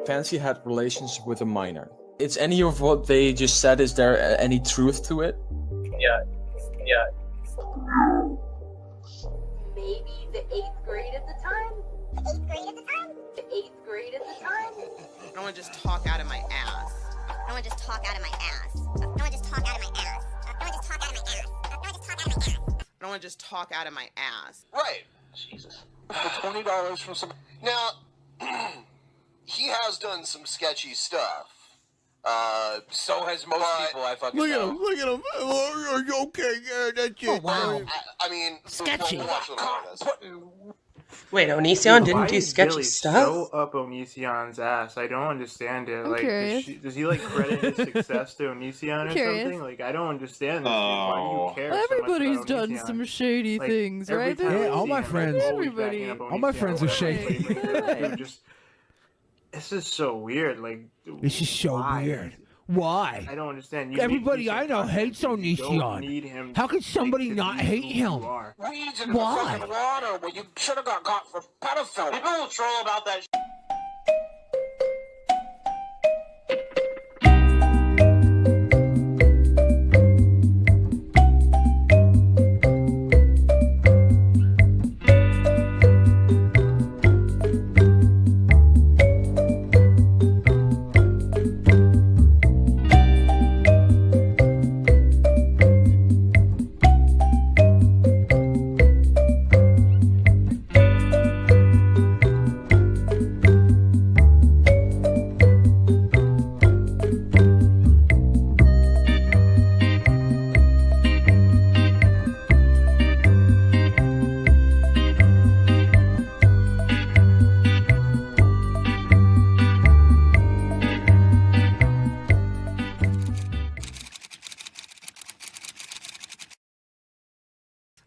Fancy had relations with a minor. Is any of what they just said, is there any truth to it? Yeah. Maybe the 8th grade at the time? The 8th grade at the time? The 8th grade at the time? I don't want to just talk out of my ass. I don't want to just talk out of my ass. I don't want to just talk out of my ass. I don't want to just talk out of my ass. I don't want to just talk out of my ass. I don't want to just talk out of my ass. Right. Jesus. For $20 from some... Now, he has done some sketchy stuff. So has most people I fucking Look know. at him. Oh, are you okay? Yeah, that's it. Oh, wow. I mean... Sketchy. We'll watch a little more of this. Wait, Onision didn't Why do is sketchy Billy stuff? so up Onision's ass? I don't understand it. Like, curious. does he like credit his success to Onision or Curious. something? Like, I don't understand this. Dude. Why do you care Everybody's so much done about some Onision? shady Like, things, every right? time I Yeah, all see my him, I'm friends- always Everybody- backing up all my Onision friends or are whatever. shady. Dude, just this is so weird. Like, This is so why? weird. Why? I don't understand. Everybody I know hates Onision. How could somebody not hate him? Weeds in Why? the fucking water where you should have got caught for pedophilia. People will troll about that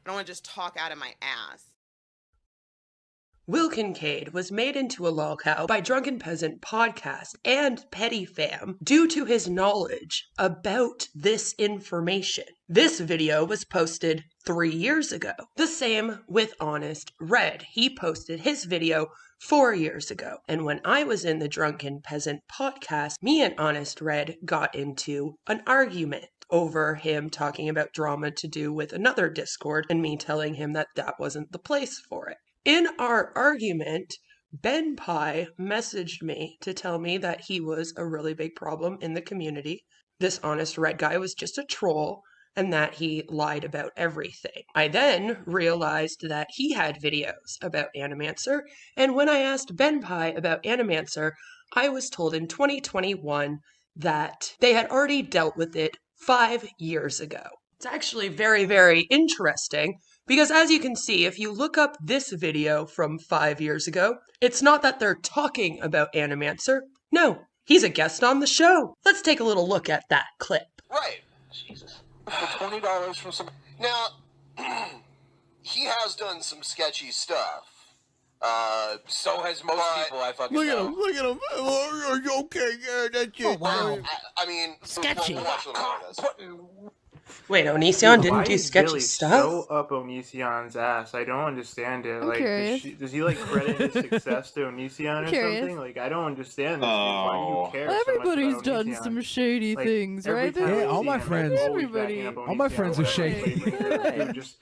I don't want to just talk out of my ass. Will Kincaid was made into a lolcow by Drunken Peasant Podcast and Petty Fam due to his knowledge about this information. This video was posted 3 years ago. The same with Honest Red. He posted his video 4 years ago. And when I was in the Drunken Peasant Podcast, me and Honest Red got into an argument over him talking about drama to do with another Discord and me telling him that that wasn't the place for it. In our argument, Ben Pye messaged me to tell me that he was a really big problem in the community. This Honest Red guy was just a troll and that he lied about everything. I then realized that he had videos about Animancer, and when I asked Ben Pye about Animancer, I was told in 2021 that they had already dealt with it 5 years ago. It's actually very, very interesting because as you can see, if you look up this video from 5 years ago, it's not that they're talking about Animancer. No, he's a guest on the show. Let's take a little look at that clip. Right. Jesus. For $20 from some... Now, he has done some sketchy stuff. So has most people I fucking Look know. at him. Oh, are you okay? Yeah, that's it. Oh, wow. I mean... Sketchy. We'll watch a little more of this. Wait, Onision didn't Why do is sketchy Billy stuff? so up Onision's ass? I don't understand it. I'm Like, curious. does he like credit his success to Onision or Curious. something? Like, I don't understand this. Dude. Why do you care so much Everybody's about done Onision? some shady Like, things, every right? time I Yeah, all see my him, I'm friends- always Everybody- backing up all my Onision friends or are whatever. shady. Dude, just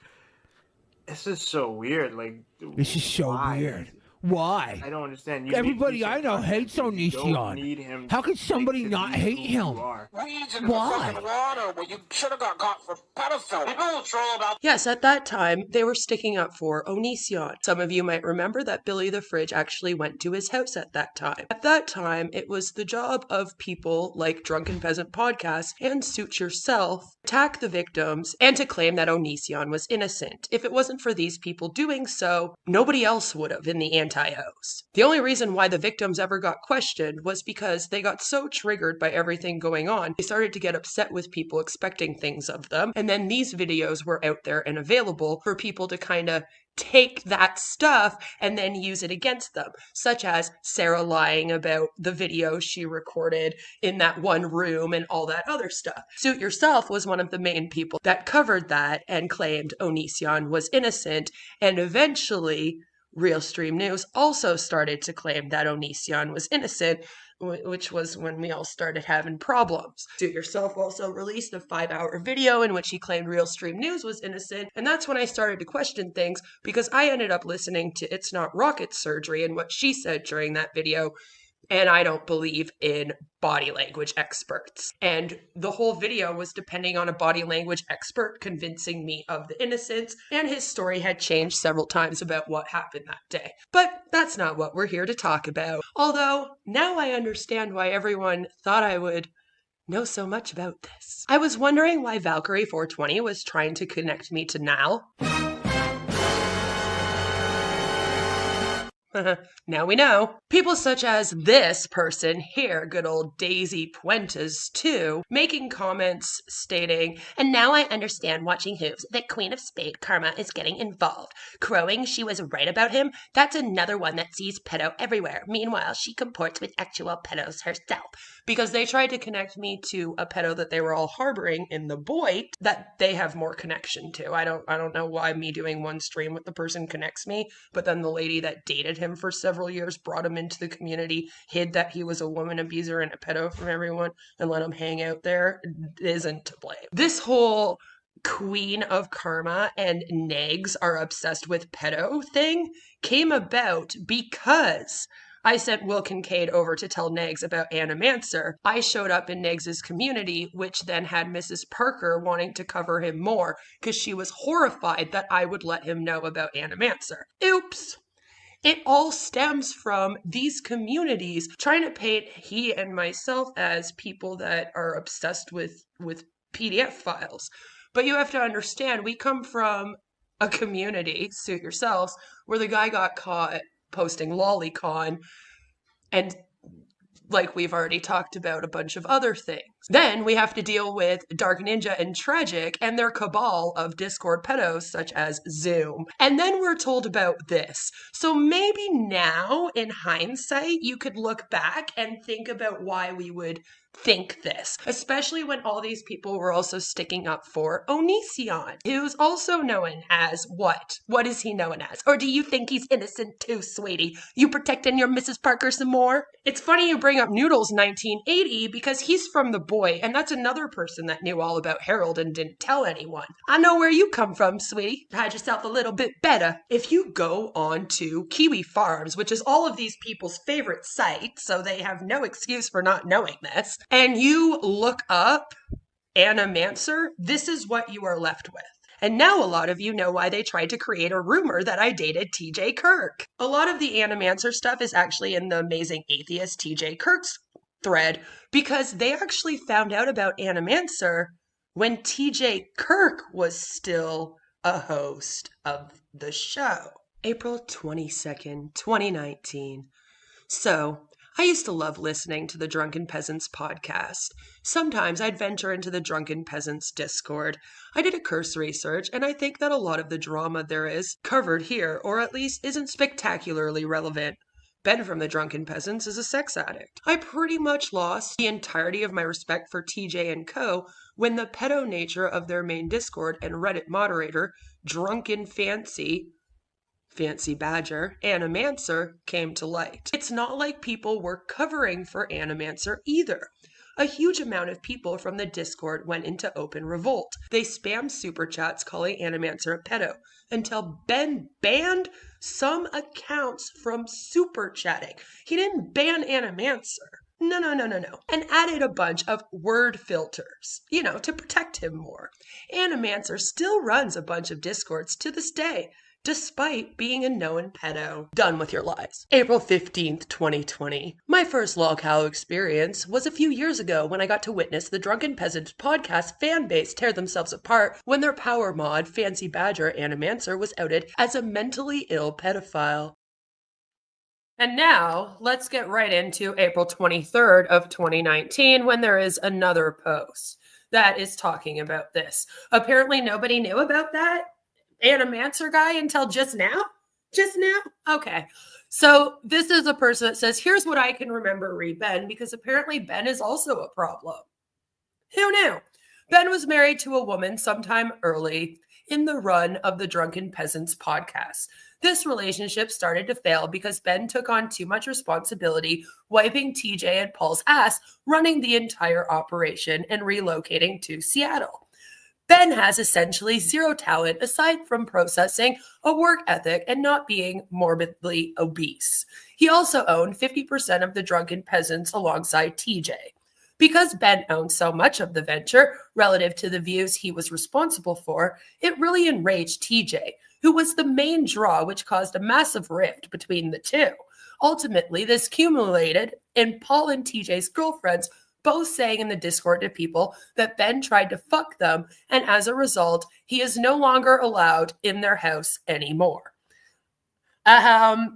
this is so weird. Like, This is so why? weird. Why? I don't understand. Everybody I know hates You don't need Onision. him How could somebody to not be hate who him? you are. Weeds in Why? the fucking water where you should have got caught for pedophilia. people will troll about Yes, at that time, they were sticking up for Onision. Some of you might remember that Billy the Fridge actually went to his house at that time. At that time, it was the job of people like Drunken Peasant Podcast and Suit Yourself attack the victims and to claim that Onision was innocent. If it wasn't for these people doing so, nobody else would have in the anti-Os. The only reason why the victims ever got questioned was because they got so triggered by everything going on, they started to get upset with people expecting things of them, and then these videos were out there and available for people to kind of take that stuff and then use it against them, such as Sarah lying about the video she recorded in that one room and all that other stuff. Suit Yourself was one of the main people that covered that and claimed Onision was innocent, and eventually Realstream News also started to claim that Onision was innocent, which was when we all started having problems. Suit Yourself also released a 5-hour video in which he claimed Realstream News was innocent, and that's when I started to question things, because I ended up listening to It's Not Rocket Surgery and what she said during that video, and I don't believe in body language experts. And the whole video was depending on a body language expert convincing me of the innocence, and his story had changed several times about what happened that day. But that's not what we're here to talk about. Although, now I understand why everyone thought I would know so much about this. I was wondering why Valkyrie420 was trying to connect me to Nal. Now we know. People such as this person here, good old Daisy Puentes too, making comments stating, "And now I understand watching Hooves that Queen of Spade Karma is getting involved. Crowing she was right about him, that's another one that sees pedo everywhere. Meanwhile, she comports with actual pedos herself." Because they tried to connect me to a pedo that they were all harboring in the Boyd that they have more connection to. I don't know why me doing one stream with the person connects me, but then the lady that dated him for several years, brought him into the community, hid that he was a woman abuser and a pedo from everyone, and let him hang out there, isn't to blame. This whole Queen of Karma and Negs are obsessed with pedo thing came about because I sent Will Kincaid over to tell Negs about Animancer. I showed up in Negs' community, which then had Mrs. Parker wanting to cover him more because she was horrified that I would let him know about Animancer. Oops! It all stems from these communities trying to paint he and myself as people that are obsessed with PDF files. But you have to understand, we come from a community, Suit Yourselves, where the guy got caught posting lolicon, and like we've already talked about a bunch of other things. Then we have to deal with Dark Ninja and Tragic and their cabal of Discord pedos such as Zoom. And then we're told about this. So maybe now, in hindsight, you could look back and think about why we would think this, especially when all these people were also sticking up for Onision, who's also known as what? What is he known as? Or do you think he's innocent too, sweetie? You protecting your Mrs. Parker some more? It's funny you bring up Noodles 1980 because he's from The Boy, and that's another person that knew all about Harold and didn't tell anyone. I know where you come from, sweetie. Hide yourself a little bit better. If you go on to Kiwi Farms, which is all of these people's favorite site, so they have no excuse for not knowing this, and you look up Animancer, this is what you are left with. And now a lot of you know why they tried to create a rumor that I dated TJ Kirk. A lot of the Animancer stuff is actually in the Amazing Atheist TJ Kirk's thread, because they actually found out about Animancer when TJ Kirk was still a host of the show. April 22nd, 2019. So, I used to love listening to the Drunken Peasants podcast. Sometimes I'd venture into the Drunken Peasants Discord. I did a cursory search, and I think that a lot of the drama there is covered here, or at least isn't spectacularly relevant. Ben from the Drunken Peasants is a sex addict. I pretty much lost the entirety of my respect for TJ and Co. when the pedo nature of their main Discord and Reddit moderator, Drunken Fancy Badger, Animancer, came to light. It's not like people were covering for Animancer either. A huge amount of people from the Discord went into open revolt. They spammed super chats calling Animancer a pedo, until Ben banned some accounts from super chatting. He didn't ban Animancer. No. And added a bunch of word filters, to protect him more. Animancer still runs a bunch of Discords to this day, despite being a known pedo. Done with your lies. April 15th, 2020. My first lolcow experience was a few years ago when I got to witness the Drunken Peasants podcast fan base tear themselves apart when their power mod, Fancy Badger Animancer, was outed as a mentally ill pedophile. And now, let's get right into April 23rd of 2019 when there is another post that is talking about this. Apparently nobody knew about that. Animancer guy until just now? Just now? Okay. So this is a person that says, here's what I can remember re Ben, because apparently Ben is also a problem. Who knew? Ben was married to a woman sometime early in the run of the Drunken Peasants podcast. This relationship started to fail because Ben took on too much responsibility, wiping TJ and Paul's ass, running the entire operation and relocating to Seattle. Ben has essentially zero talent aside from processing, a work ethic, and not being morbidly obese. He also owned 50% of the Drunken Peasants alongside TJ. Because Ben owned so much of the venture relative to the views he was responsible for, it really enraged TJ, who was the main draw, which caused a massive rift between the two. Ultimately, this culminated in Paul and TJ's girlfriends both saying in the Discord to people that Ben tried to fuck them, and as a result, he is no longer allowed in their house anymore. A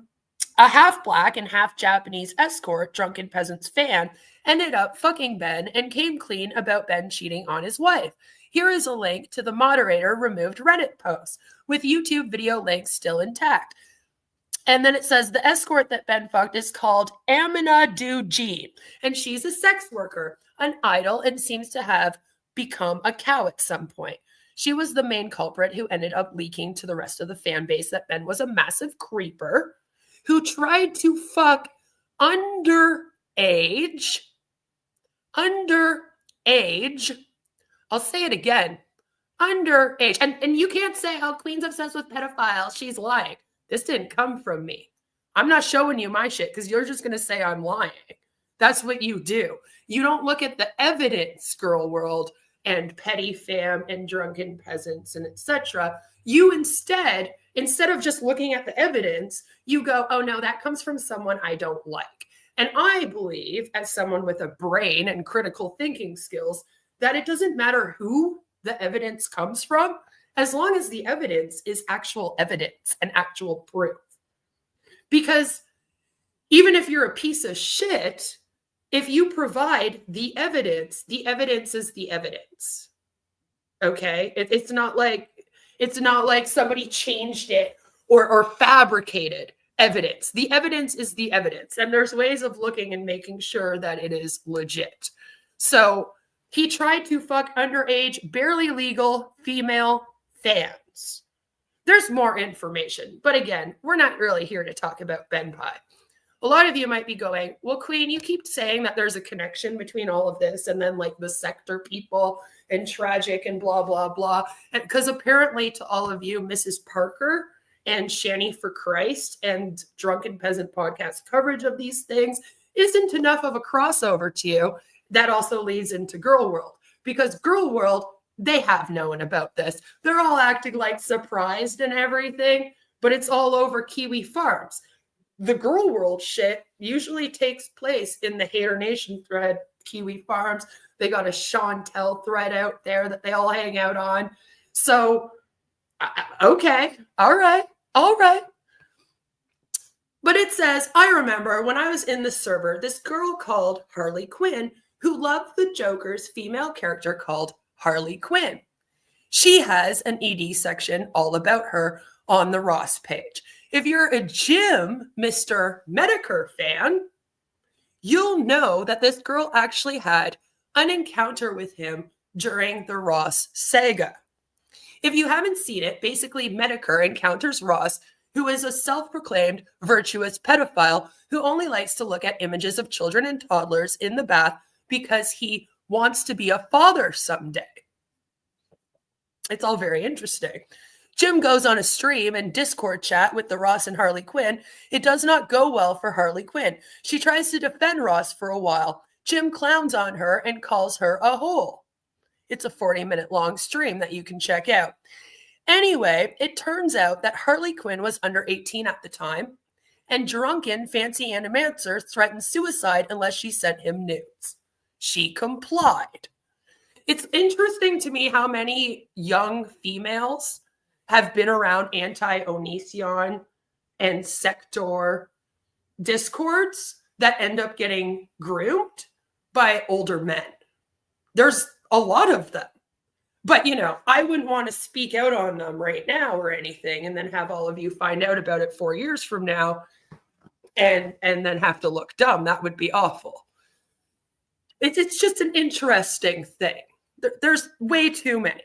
half black and half Japanese escort, Drunken Peasants fan, ended up fucking Ben and came clean about Ben cheating on his wife. Here is a link to the moderator removed Reddit post with YouTube video links still intact. And then it says the escort that Ben fucked is called Amina G, and she's a sex worker, an idol, and seems to have become a cow at some point. She was the main culprit who ended up leaking to the rest of the fan base that Ben was a massive creeper who tried to fuck underage. I'll say it again. Underage. And you can't say, oh, Queen's obsessed with pedophiles. She's lying. This didn't come from me. I'm not showing you my shit because you're just going to say I'm lying. That's what you do. You don't look at the evidence, Girl World and Petty Fam and Drunken Peasants and etc. You instead of just looking at the evidence, you go, oh no, that comes from someone I don't like. And I believe, as someone with a brain and critical thinking skills, that it doesn't matter who the evidence comes from, as long as the evidence is actual evidence and actual proof. Because even if you're a piece of shit, if you provide the evidence is the evidence. Okay? It's not like somebody changed it or fabricated evidence. The evidence is the evidence. And there's ways of looking and making sure that it is legit. So he tried to fuck underage, barely legal female fans. There's more information. But again, we're not really here to talk about Ben Pye. A lot of you might be going, well, Queen, you keep saying that there's a connection between all of this and then like the sector people and tragic and blah, blah, blah. Because apparently to all of you, Mrs. Parker and Shanny for Christ and Drunken Peasant podcast coverage of these things isn't enough of a crossover to you. That also leads into Girl World. Because Girl World, they have known about this. They're all acting like surprised and everything, but it's all over Kiwi Farms. The Girl World shit usually takes place in the Hater Nation thread, Kiwi Farms. They got a Chantel thread out there that they all hang out on. So, okay, all right. But it says, I remember when I was in the server, this girl called Harley Quinn who loved the Joker's female character called Harley Quinn. She has an ED section all about her on the Ross page. If you're a Jim Mr. Medicare fan, you'll know that this girl actually had an encounter with him during the Ross saga. If you haven't seen it, basically Medicare encounters Ross, who is a self-proclaimed virtuous pedophile who only likes to look at images of children and toddlers in the bath because he wants to be a father someday. It's all very interesting. Jim goes on a stream and Discord chat with the Ross and Harley Quinn. It does not go well for Harley Quinn. She tries to defend Ross for a while. Jim clowns on her and calls her a hole. It's a 40-minute long stream that you can check out. Anyway, it turns out that Harley Quinn was under 18 at the time, and drunken fancy Animancer threatened suicide unless she sent him nudes. She complied. It's interesting to me how many young females have been around anti-Onision and sector discords that end up getting groomed by older men. There's a lot of them. But, you know, I wouldn't want to speak out on them right now or anything and then have all of you find out about it 4 years from now and then have to look dumb. That would be awful. It's just an interesting thing. There's way too many.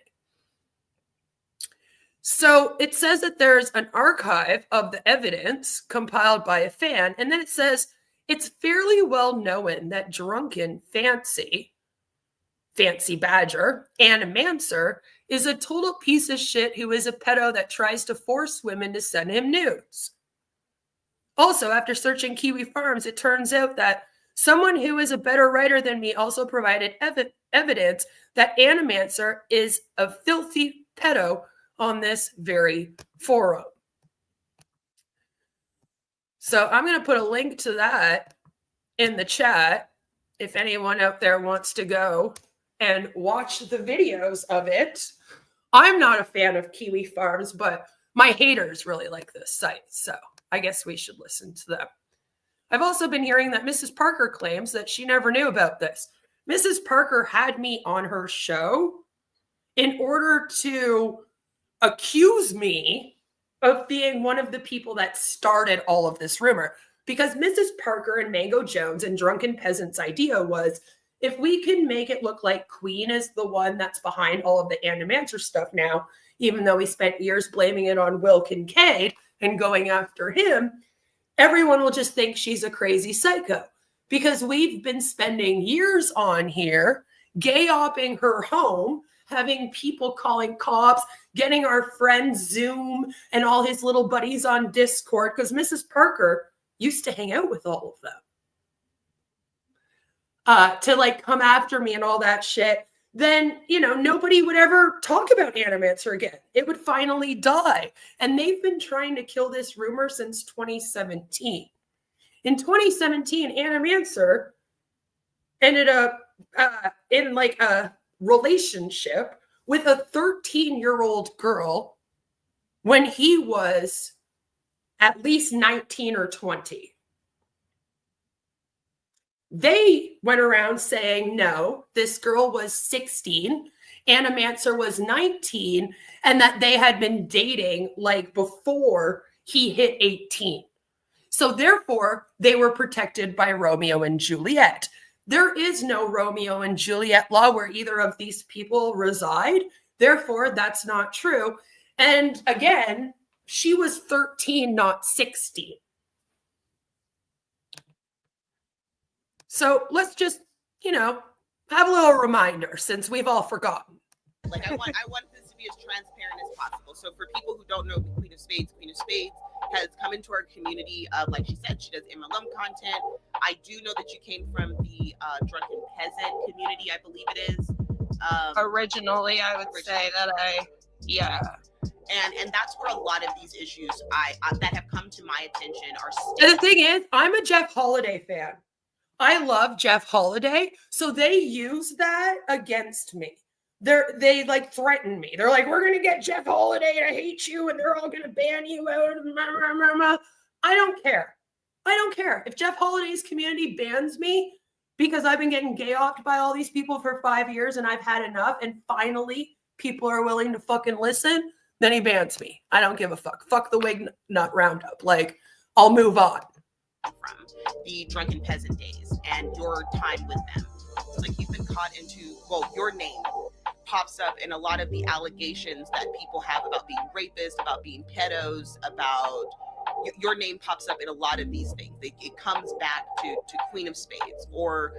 So it says that there's an archive of the evidence compiled by a fan, and then it says it's fairly well known that drunken Fancy Badger, Animancer, is a total piece of shit who is a pedo that tries to force women to send him nudes. Also, after searching Kiwi Farms, it turns out that someone who is a better writer than me also provided evidence that Animancer is a filthy pedo on this very forum. So I'm going to put a link to that in the chat if anyone out there wants to go and watch the videos of it. I'm not a fan of Kiwi Farms, but my haters really like this site, so I guess we should listen to them. I've also been hearing that Mrs. Parker claims that she never knew about this. Mrs. Parker had me on her show in order to accuse me of being one of the people that started all of this rumor. Because Mrs. Parker and Mango Jones and Drunken Peasant's idea was, if we can make it look like Queen is the one that's behind all of the Animancer stuff now, even though we spent years blaming it on Will Kincaid and going after him, everyone will just think she's a crazy psycho. Because we've been spending years on here gay-opping her home, having people calling cops, getting our friend Zoom and all his little buddies on Discord, because Mrs. Parker used to hang out with all of them. To like come after me and all that shit, then, you know, nobody would ever talk about Animancer again. It would finally die. And they've been trying to kill this rumor since 2017. In 2017, Animancer ended up in like a relationship with a 13-year-old girl when he was at least 19 or 20. They went around saying, no, this girl was 16, Animancer was 19, and that they had been dating like before he hit 18. So therefore, they were protected by Romeo and Juliet. There is no Romeo and Juliet law where either of these people reside. Therefore, that's not true. And again, she was 13, not 16. So let's just, you know, have a little reminder since we've all forgotten. Like I want this to be as transparent as possible. So for people who don't know Queen of Spades has come into our community of, like she said, she does MLM content. I do know that you came from the Drunken Peasant community, I believe it is. Originally, I would say that yeah. And that's where a lot of these issues that have come to my attention are. And the thing is, I'm a Jeff Holiday fan. I love Jeff Holiday, so they use that against me. They like threaten me. They're like, we're gonna get Jeff Holiday to hate you, and they're all gonna ban you out. I don't care. I don't care if Jeff Holiday's community bans me because I've been getting gay-offed by all these people for 5 years, and I've had enough. And finally, people are willing to fucking listen. Then he bans me. I don't give a fuck. Fuck the Wig Nut Roundup. Like, I'll move on. From the Drunken Peasant days and your time with them. So like you've been caught into, well, your name pops up in a lot of the allegations that people have about being rapists, about being pedos, about your name pops up in a lot of these things. It comes back to Queen of Spades or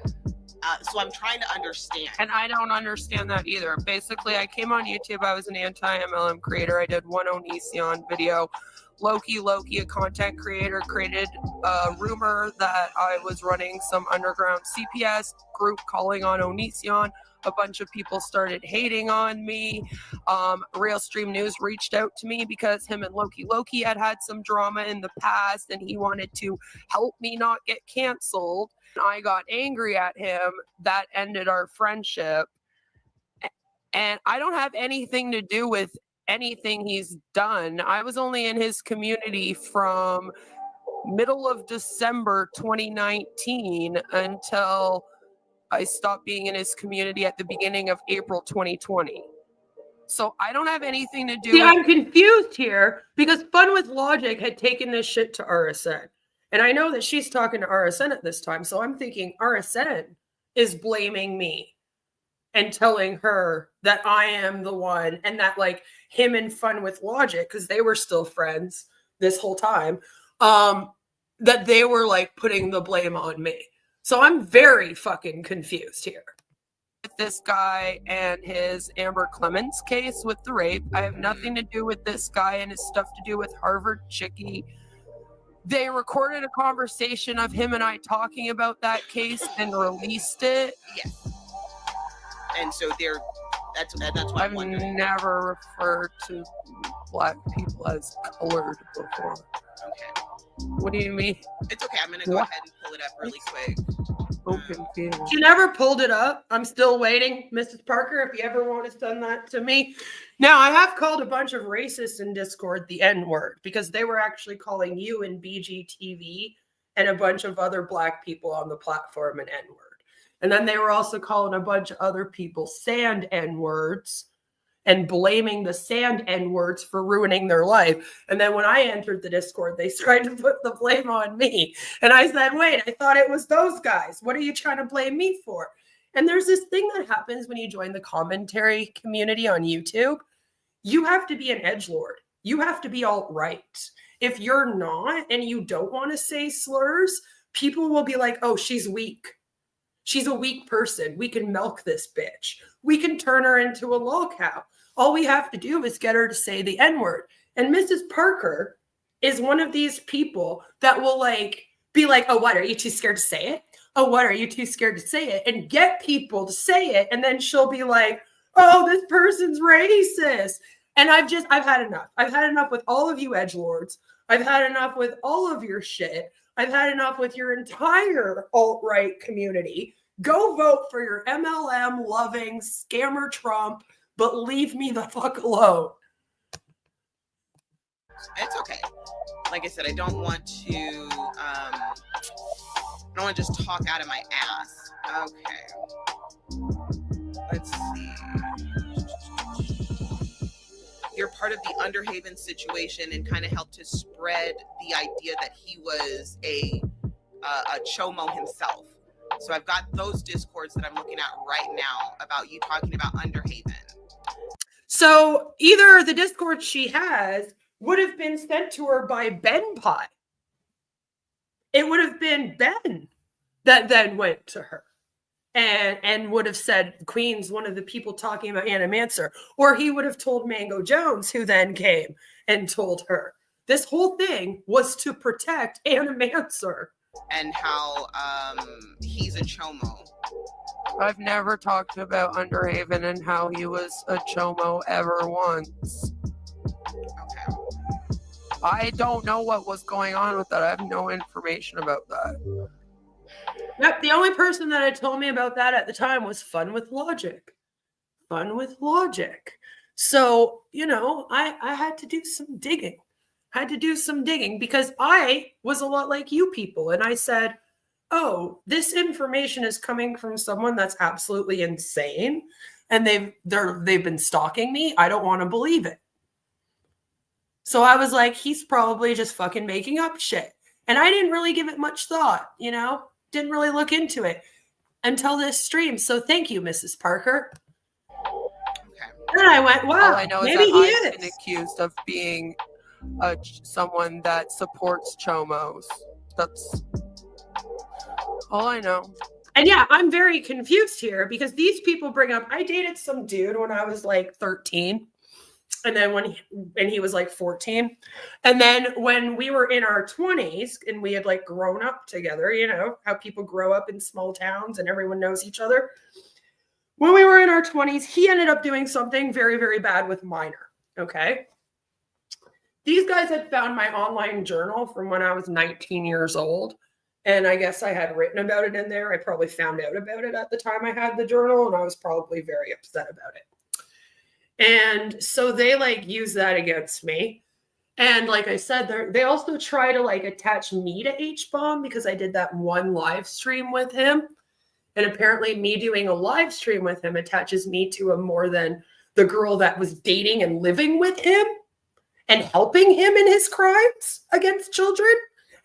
so I'm trying to understand. And I don't understand that either. Basically, I came on YouTube. I was an anti-MLM creator. I did one Onision video. Loki, a content creator, created a rumor that I was running some underground CPS group calling on Onision. A bunch of people started hating on me. Real Stream News reached out to me because him and Loki had some drama in the past and he wanted to help me not get canceled. I got angry at him. That ended our friendship. And I don't have anything to do with anything he's done. I was only in his community from middle of December 2019 until I stopped being in his community at the beginning of April 2020. So I don't have anything to do with... I'm confused here because Fun with Logic had taken this shit to RSN. And I know that she's talking to RSN at this time. So I'm thinking RSN is blaming me and telling her that I am the one and that like him and Fun with Logic, because they were still friends this whole time, that they were like putting the blame on me. So I'm very fucking confused here. This guy and his Amber Clemens case with the rape. I have nothing to do with this guy and his stuff to do with Harvard Chickie. They recorded a conversation of him and I talking about that case and released it. Yes. And so that's why I've never referred to black people as colored before. Okay. What do you mean? It's okay. I'm gonna go ahead and pull it up really quick. So confused. You never pulled it up. I'm still waiting, Mrs. Parker, if you ever want to send that to me. Now, I have called a bunch of racists in Discord the N-word because they were actually calling you and BGTV and a bunch of other black people on the platform an N-word. And then they were also calling a bunch of other people sand N-words and blaming the sand N-words for ruining their life. And then when I entered the Discord, they tried to put the blame on me. And I said, wait, I thought it was those guys. What are you trying to blame me for? And there's this thing that happens when you join the commentary community on YouTube. You have to be an edgelord. You have to be alt-right. If you're not and you don't want to say slurs, people will be like, oh, she's weak. She's a weak person. We can milk this bitch. We can turn her into a lol cow. All we have to do is get her to say the N-word. And Mrs. Parker is one of these people that will like be like, oh, what, are you too scared to say it? Oh, what, are you too scared to say it? And get people to say it. And then she'll be like, oh, this person's racist. And I've had enough. I've had enough with all of you edgelords. I've had enough with all of your shit. I've had enough with your entire alt-right community. Go vote for your MLM-loving scammer Trump, but leave me the fuck alone. It's okay. Like I said, I don't want to just talk out of my ass. Okay. Let's see. You're part of the Underhaven situation and kind of helped to spread the idea that he was a chomo himself. So I've got those discords that I'm looking at right now about you talking about Underhaven. So either the Discord she has would have been sent to her by Ben Pie. It would have been Ben that then went to her and would have said, Queen's one of the people talking about Animancer. Or he would have told Mango Jones, who then came and told her. This whole thing was to protect Animancer. And how he's a chomo. I've never talked about Underhaven and how he was a chomo ever once. Okay. I don't know what was going on with that. I have no information about that. Yep, the only person that had told me about that at the time was Fun with Logic. Fun with Logic. So, you know, I had to do some digging. Because I was a lot like you people. And I said, oh, this information is coming from someone that's absolutely insane. And they've been stalking me. I don't want to believe it. So I was like, he's probably just fucking making up shit. And I didn't really give it much thought, you know? Didn't really look into it until this stream. So thank you, Mrs. Parker. Okay. Then I went, wow, all I know maybe is he that I've is. been accused of being someone that supports chomos. That's all I know. And yeah, I'm very confused here because these people bring up, I dated some dude when I was like 13. And then he was like 14. And then when we were in our 20s and we had like grown up together, you know, how people grow up in small towns and everyone knows each other. When we were in our 20s, he ended up doing something very, very bad with minor. Okay. These guys had found my online journal from when I was 19 years old. And I guess I had written about it in there. I probably found out about it at the time I had the journal, and I was probably very upset about it. And so they like use that against me. And like I said, they also try to like attach me to Hbomb because I did that one live stream with him. And apparently me doing a live stream with him attaches me to him more than the girl that was dating and living with him and helping him in his crimes against children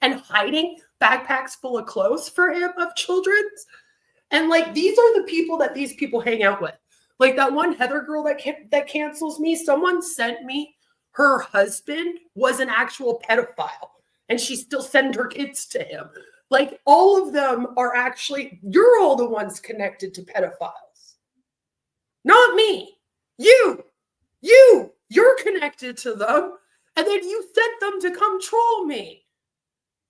and hiding backpacks full of clothes for him of children's. And like, these are the people that these people hang out with. Like that one Heather girl that cancels me, someone sent me her husband was an actual pedophile and she still sent her kids to him. Like all of them are actually, you're all the ones connected to pedophiles. Not me. You're connected to them. And then you sent them to come troll me.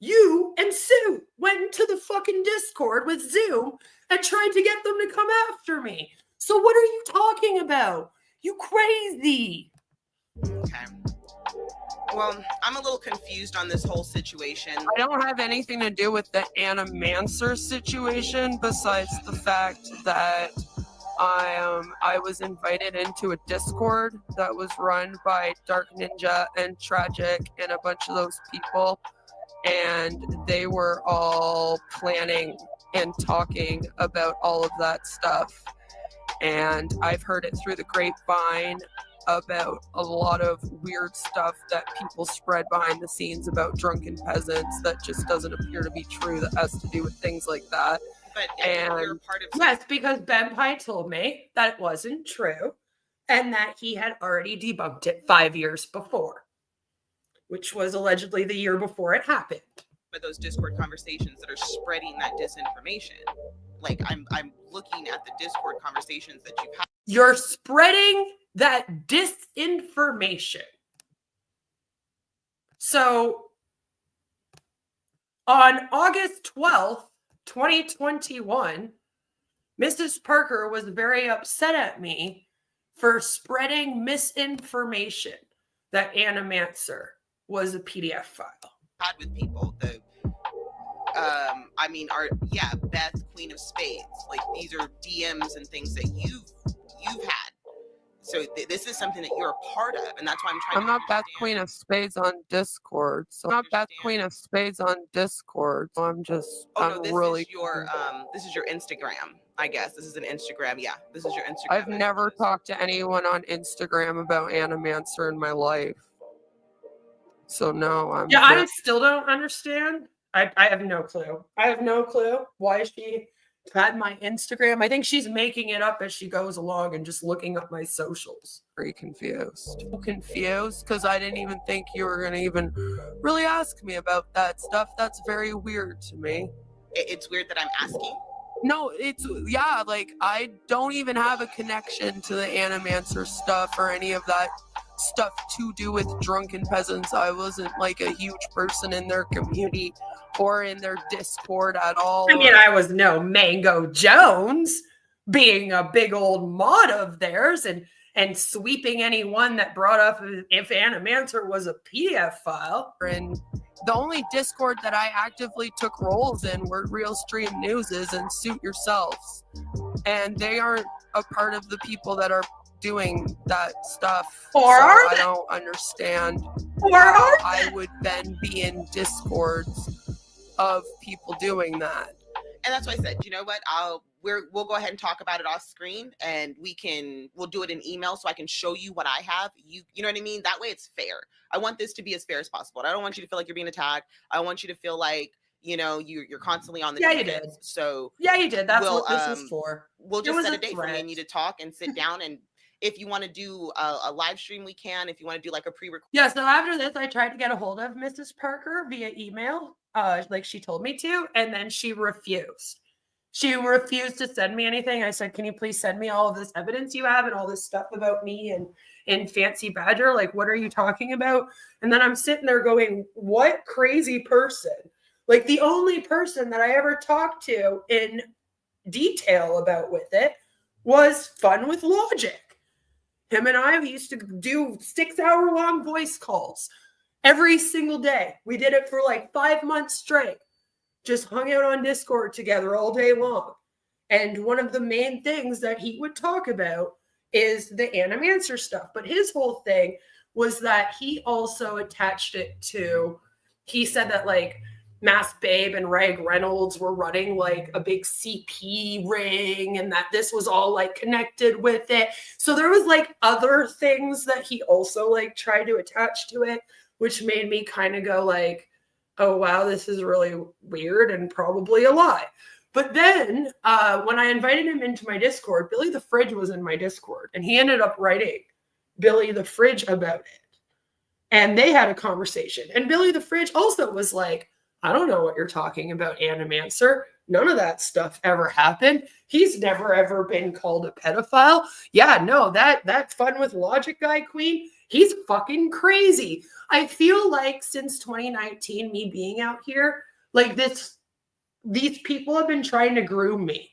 You and Sue went to the fucking Discord with Zoom and tried to get them to come after me. So what are you talking about? You crazy. Okay. Well, I'm a little confused on this whole situation. I don't have anything to do with the Animancer situation besides the fact that I was invited into a Discord that was run by Dark Ninja and Tragic and a bunch of those people, and they were all planning and talking about all of that stuff. And I've heard it through the grapevine about a lot of weird stuff that people spread behind the scenes about drunken peasants that just doesn't appear to be true, that has to do with things like that. But you're part of yes, because Ben Pye told me that it wasn't true and that he had already debunked it 5 years before, which was allegedly the year before it happened. But those Discord conversations that are spreading that disinformation, like I'm looking at the Discord conversations that you've had. You're spreading that disinformation. So on August 12th, 2021, Mrs. Parker was very upset at me for spreading misinformation that Animancer was a PDF file. Had with people, Beth, Queen of Spades, like these are DMs and things that you've had. So this is something that you're a part of, and that's why I'm trying. I'm not Beth Queen of Spades on Discord, so I'm not Beth Queen of Spades on Discord. So I'm just. This is your Instagram, I guess. This is an Instagram. Yeah, this is your Instagram. I've never talked to anyone on Instagram about Animancer in my life. So no, I still don't understand. I have no clue. I have no clue why she had my Instagram. I think she's making it up as she goes along and just looking up my socials. Very confused. Confused because I didn't even think you were going to even really ask me about that stuff. That's very weird to me. It's weird that I'm asking. No, like I don't even have a connection to the Animancer stuff or any of that stuff to do with drunken peasants. I wasn't like a huge person in their community or in their Discord at all. I mean, I was no Mango Jones being a big old mod of theirs and sweeping anyone that brought up if Animancer was a PDF file. And the only Discord that I actively took roles in were Real Stream Newses and Suit Yourselves. And they aren't a part of the people that are doing that stuff. I don't understand how I would then be in Discords of people doing that. And that's why I said, you know what, we'll go ahead and talk about it off screen, and we'll do it in email so I can show you what I have. You know what I mean? That way it's fair. I want this to be as fair as possible. I don't want you to feel like you're being attacked. I want you to feel like, you're constantly on the defense. You did. So you did. That's what this is for. We'll just set a date for me and you to talk and sit down, and if you want to do a live stream, we can. If you want to do like a pre-record. Yeah, so after this, I tried to get a hold of Mrs. Parker via email, like she told me to, and then she refused. She refused to send me anything. I said, can you please send me all of this evidence you have and all this stuff about me and Fancy Badger? Like, what are you talking about? And then I'm sitting there going, what crazy person? Like, the only person that I ever talked to in detail about with it was Fun with Logic. Him and I, we used to do 6-hour-long voice calls every single day. We did it for like 5 months straight. Just hung out on Discord together all day long. And one of the main things that he would talk about is the Animancer stuff. But his whole thing was that he also attached it to, he said that like Mass Babe and Rag Reynolds were running like a big CP ring and that this was all like connected with it. So there was like other things that he also like tried to attach to it, which made me kind of go like, oh, wow, this is really weird and probably a lie. But then when I invited him into my Discord, Billy the Fridge was in my Discord and he ended up writing Billy the Fridge about it. And they had a conversation. And Billy the Fridge also was like, I don't know what you're talking about, Animancer. None of that stuff ever happened. He's never ever been called a pedophile. Yeah, no, that Fun with Logic guy, Queen, he's fucking crazy. I feel like since 2019, me being out here, like these people have been trying to groom me.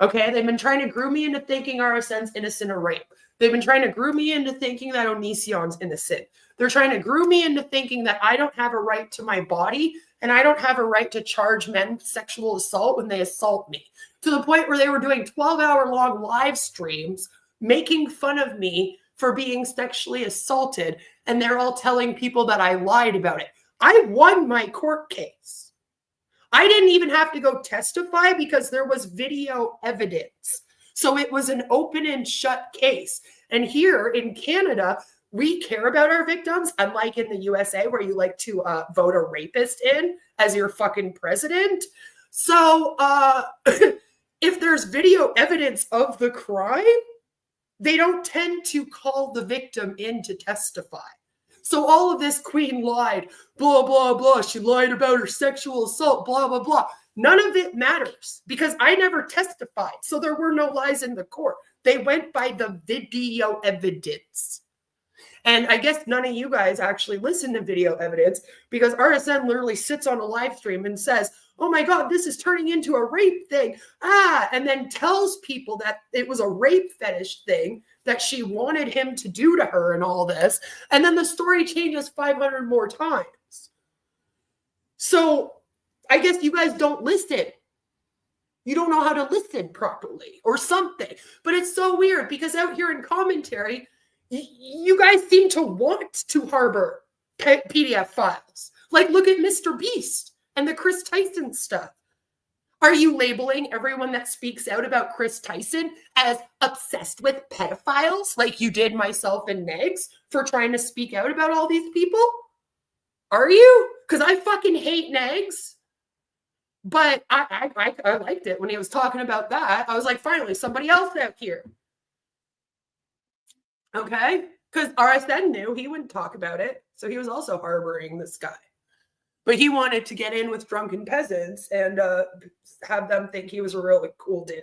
Okay, they've been trying to groom me into thinking RSN's innocent of rape. They've been trying to groom me into thinking that Onision's innocent. They're trying to groom me into thinking that I don't have a right to my body and I don't have a right to charge men with sexual assault when they assault me. To the point where they were doing 12-hour-long live streams making fun of me for being sexually assaulted, and they're all telling people that I lied about it. I won my court case. I didn't even have to go testify because there was video evidence. So it was an open and shut case. And here in Canada, we care about our victims, unlike in the USA where you like to vote a rapist in as your fucking president. So if there's video evidence of the crime, they don't tend to call the victim in to testify. So all of this Queen lied, blah, blah, blah. She lied about her sexual assault, blah, blah, blah. None of it matters because I never testified. So there were no lies in the court. They went by the video evidence. And I guess none of you guys actually listen to video evidence because RSN literally sits on a live stream and says, oh my God, this is turning into a rape thing. And then tells people that it was a rape fetish thing that she wanted him to do to her and all this. And then the story changes 500 more times. So I guess you guys don't listen. You don't know how to listen properly or something. But it's so weird because out here in commentary, you guys seem to want to harbor PDF files. Like, look at Mr. Beast and the Chris Tyson stuff. Are you labeling everyone that speaks out about Chris Tyson as obsessed with pedophiles like you did myself and Negs for trying to speak out about all these people? Are you? Because I fucking hate Negs. But I liked it when he was talking about that. I was like, finally, somebody else out here. Okay? Because RSN knew he wouldn't talk about it. So he was also harboring this guy. But he wanted to get in with drunken peasants and have them think he was a really cool dude.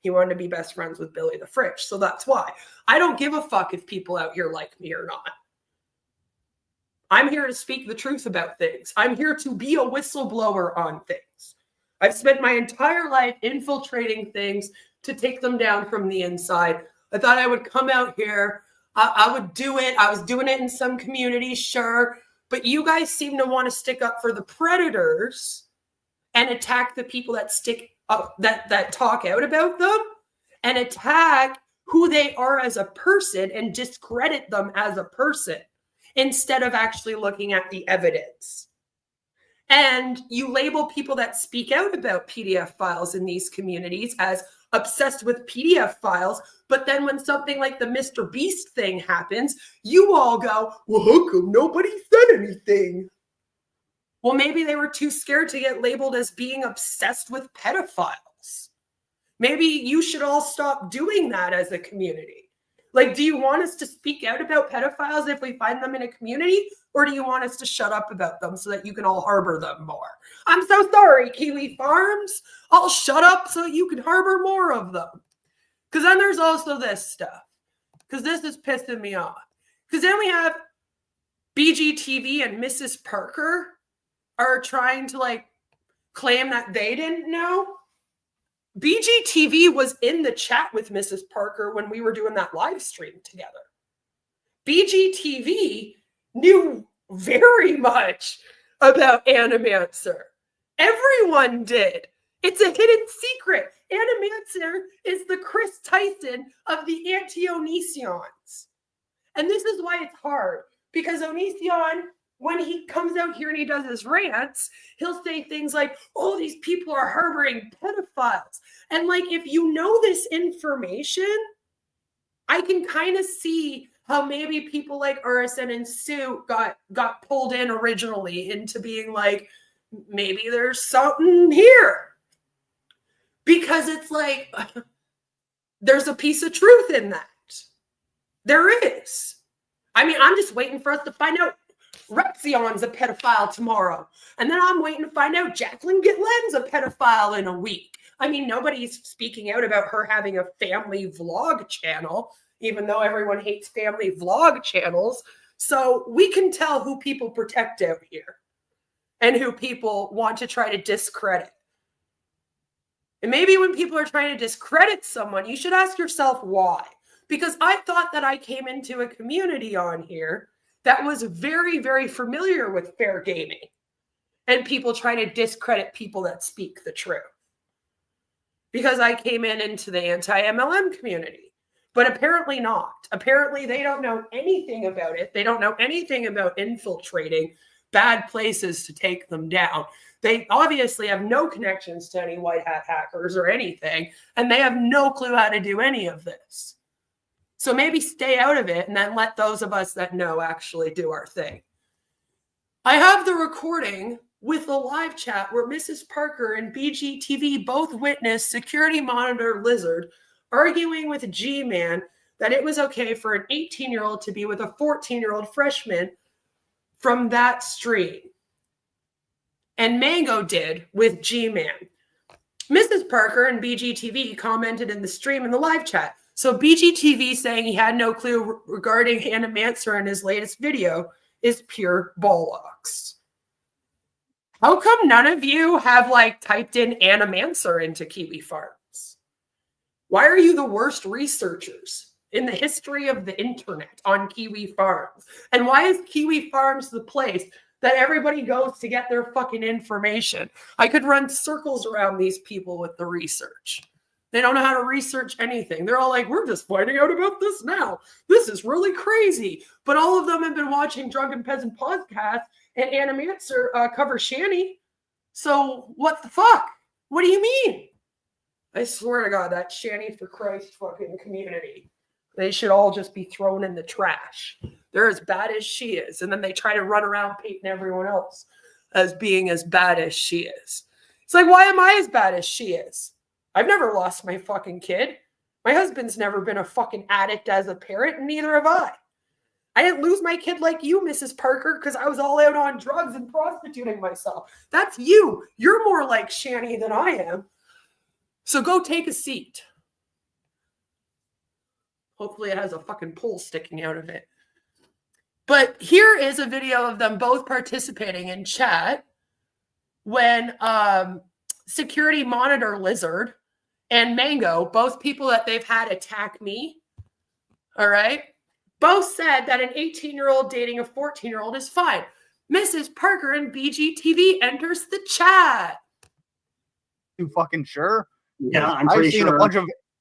He wanted to be best friends with Billy the Fridge. So that's why. I don't give a fuck if people out here like me or not. I'm here to speak the truth about things. I'm here to be a whistleblower on things. I've spent my entire life infiltrating things to take them down from the inside. I thought I would come out here. I would do it. I was doing it in some communities, sure. But you guys seem to want to stick up for the predators and attack the people that stick up, that talk out about them and attack who they are as a person and discredit them as a person instead of actually looking at the evidence. And you label people that speak out about PDF files in these communities as obsessed with PDF files, but then when something like the Mr. Beast thing happens, you all go, well, how come nobody said anything? Well, maybe they were too scared to get labeled as being obsessed with pedophiles. Maybe you should all stop doing that as a community. Like, do you want us to speak out about pedophiles if we find them in a community? Or do you want us to shut up about them so that you can all harbor them more? I'm so sorry, Kiwi Farms. I'll shut up so you can harbor more of them. Because then there's also this stuff. Because this is pissing me off. Because then we have BGTV and Mrs. Parker are trying to, like, claim that they didn't know. BGTV was in the chat with Mrs. Parker when we were doing that live stream together. BGTV knew very much about Animancer. Everyone did. It's a hidden secret. Animancer is the Chris Tyson of the anti-Onisions. And this is why it's hard. Because Onision when he comes out here and he does his rants, he'll say things like, oh, these people are harboring pedophiles. And like, if you know this information, I can kind of see how maybe people like RSN and Sue got pulled in originally into being like, maybe there's something here. Because it's like, there's a piece of truth in that. There is. I mean, I'm just waiting for us to find out Rexion's a pedophile tomorrow. And then I'm waiting to find out Jacqueline Gitlen's a pedophile in a week. I mean, nobody's speaking out about her having a family vlog channel, even though everyone hates family vlog channels. So we can tell who people protect out here and who people want to try to discredit. And maybe when people are trying to discredit someone, you should ask yourself why. Because I thought that I came into a community on here that was very, very familiar with fair gaming and people trying to discredit people that speak the truth. Because I came into the anti-MLM community, but apparently not. Apparently they don't know anything about it. They don't know anything about infiltrating bad places to take them down. They obviously have no connections to any white hat hackers or anything, and they have no clue how to do any of this. So maybe stay out of it and then let those of us that know actually do our thing. I have the recording with the live chat where Mrs. Parker and BGTV both witnessed security monitor Lizard arguing with G-Man that it was okay for an 18-year-old to be with a 14-year-old freshman from that stream. And Mango did with G-Man. Mrs. Parker and BGTV commented in the stream in the live chat. So BGTV saying he had no clue regarding Animancer in his latest video is pure bollocks. How come none of you have like typed in Animancer into Kiwi Farms? Why are you the worst researchers in the history of the internet on Kiwi Farms? And why is Kiwi Farms the place that everybody goes to get their fucking information? I could run circles around these people with the research. They don't know how to research anything. They're all like, we're just finding out about this now. This is really crazy. But all of them have been watching Drunken Peasant podcast and Animancer cover Shanny. So what the fuck? What do you mean? I swear to God, that Shanny for Christ fucking community. They should all just be thrown in the trash. They're as bad as she is. And then they try to run around painting everyone else as being as bad as she is. It's like, why am I as bad as she is? I've never lost my fucking kid. My husband's never been a fucking addict as a parent, and neither have I. I didn't lose my kid like you, Mrs. Parker, because I was all out on drugs and prostituting myself. That's you. You're more like Shanny than I am. So go take a seat. Hopefully it has a fucking pole sticking out of it. But here is a video of them both participating in chat when security monitor Lizard and Mango, both people that they've had attack me, all right, both said that an 18-year-old dating a 14-year-old is fine. Mrs. Parker and BGTV enters the chat. You fucking sure? Yeah, I'm pretty sure.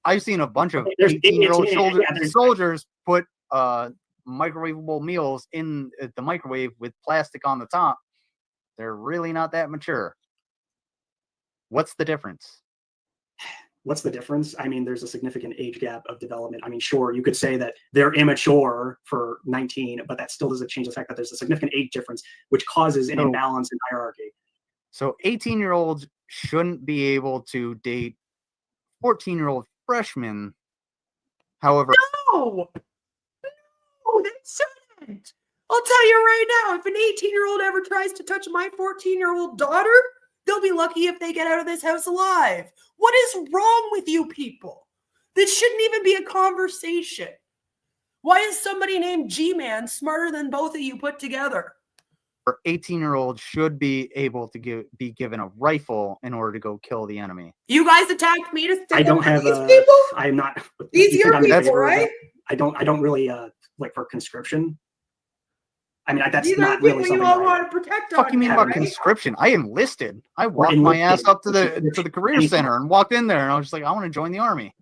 I've seen a bunch of 18-year-old soldiers put microwavable meals in the microwave with plastic on the top. They're really not that mature. What's the difference? What's the difference? I mean, there's a significant age gap of development. I mean, sure, you could say that they're immature for 19, but that still doesn't change the fact that there's a significant age difference, which causes an imbalance in hierarchy. So 18-year-olds shouldn't be able to date 14-year-old freshmen. However, no, they shouldn't. I'll tell you right now, if an 18-year-old ever tries to touch my 14-year-old daughter, they'll be lucky if they get out of this house alive. What is wrong with you people? This shouldn't even be a conversation. Why is somebody named G-Man smarter than both of you put together? 18-year-olds should be able to be given a rifle in order to go kill the enemy. You guys attacked me to stick I don't have these people? I'm not. These your people, right? I don't really like for conscription. I mean, that's these not are really people something you all want to protect. What do you mean about conscription? I enlisted. I walked my ass up to the career center and walked in there, and I was just like, I want to join the army.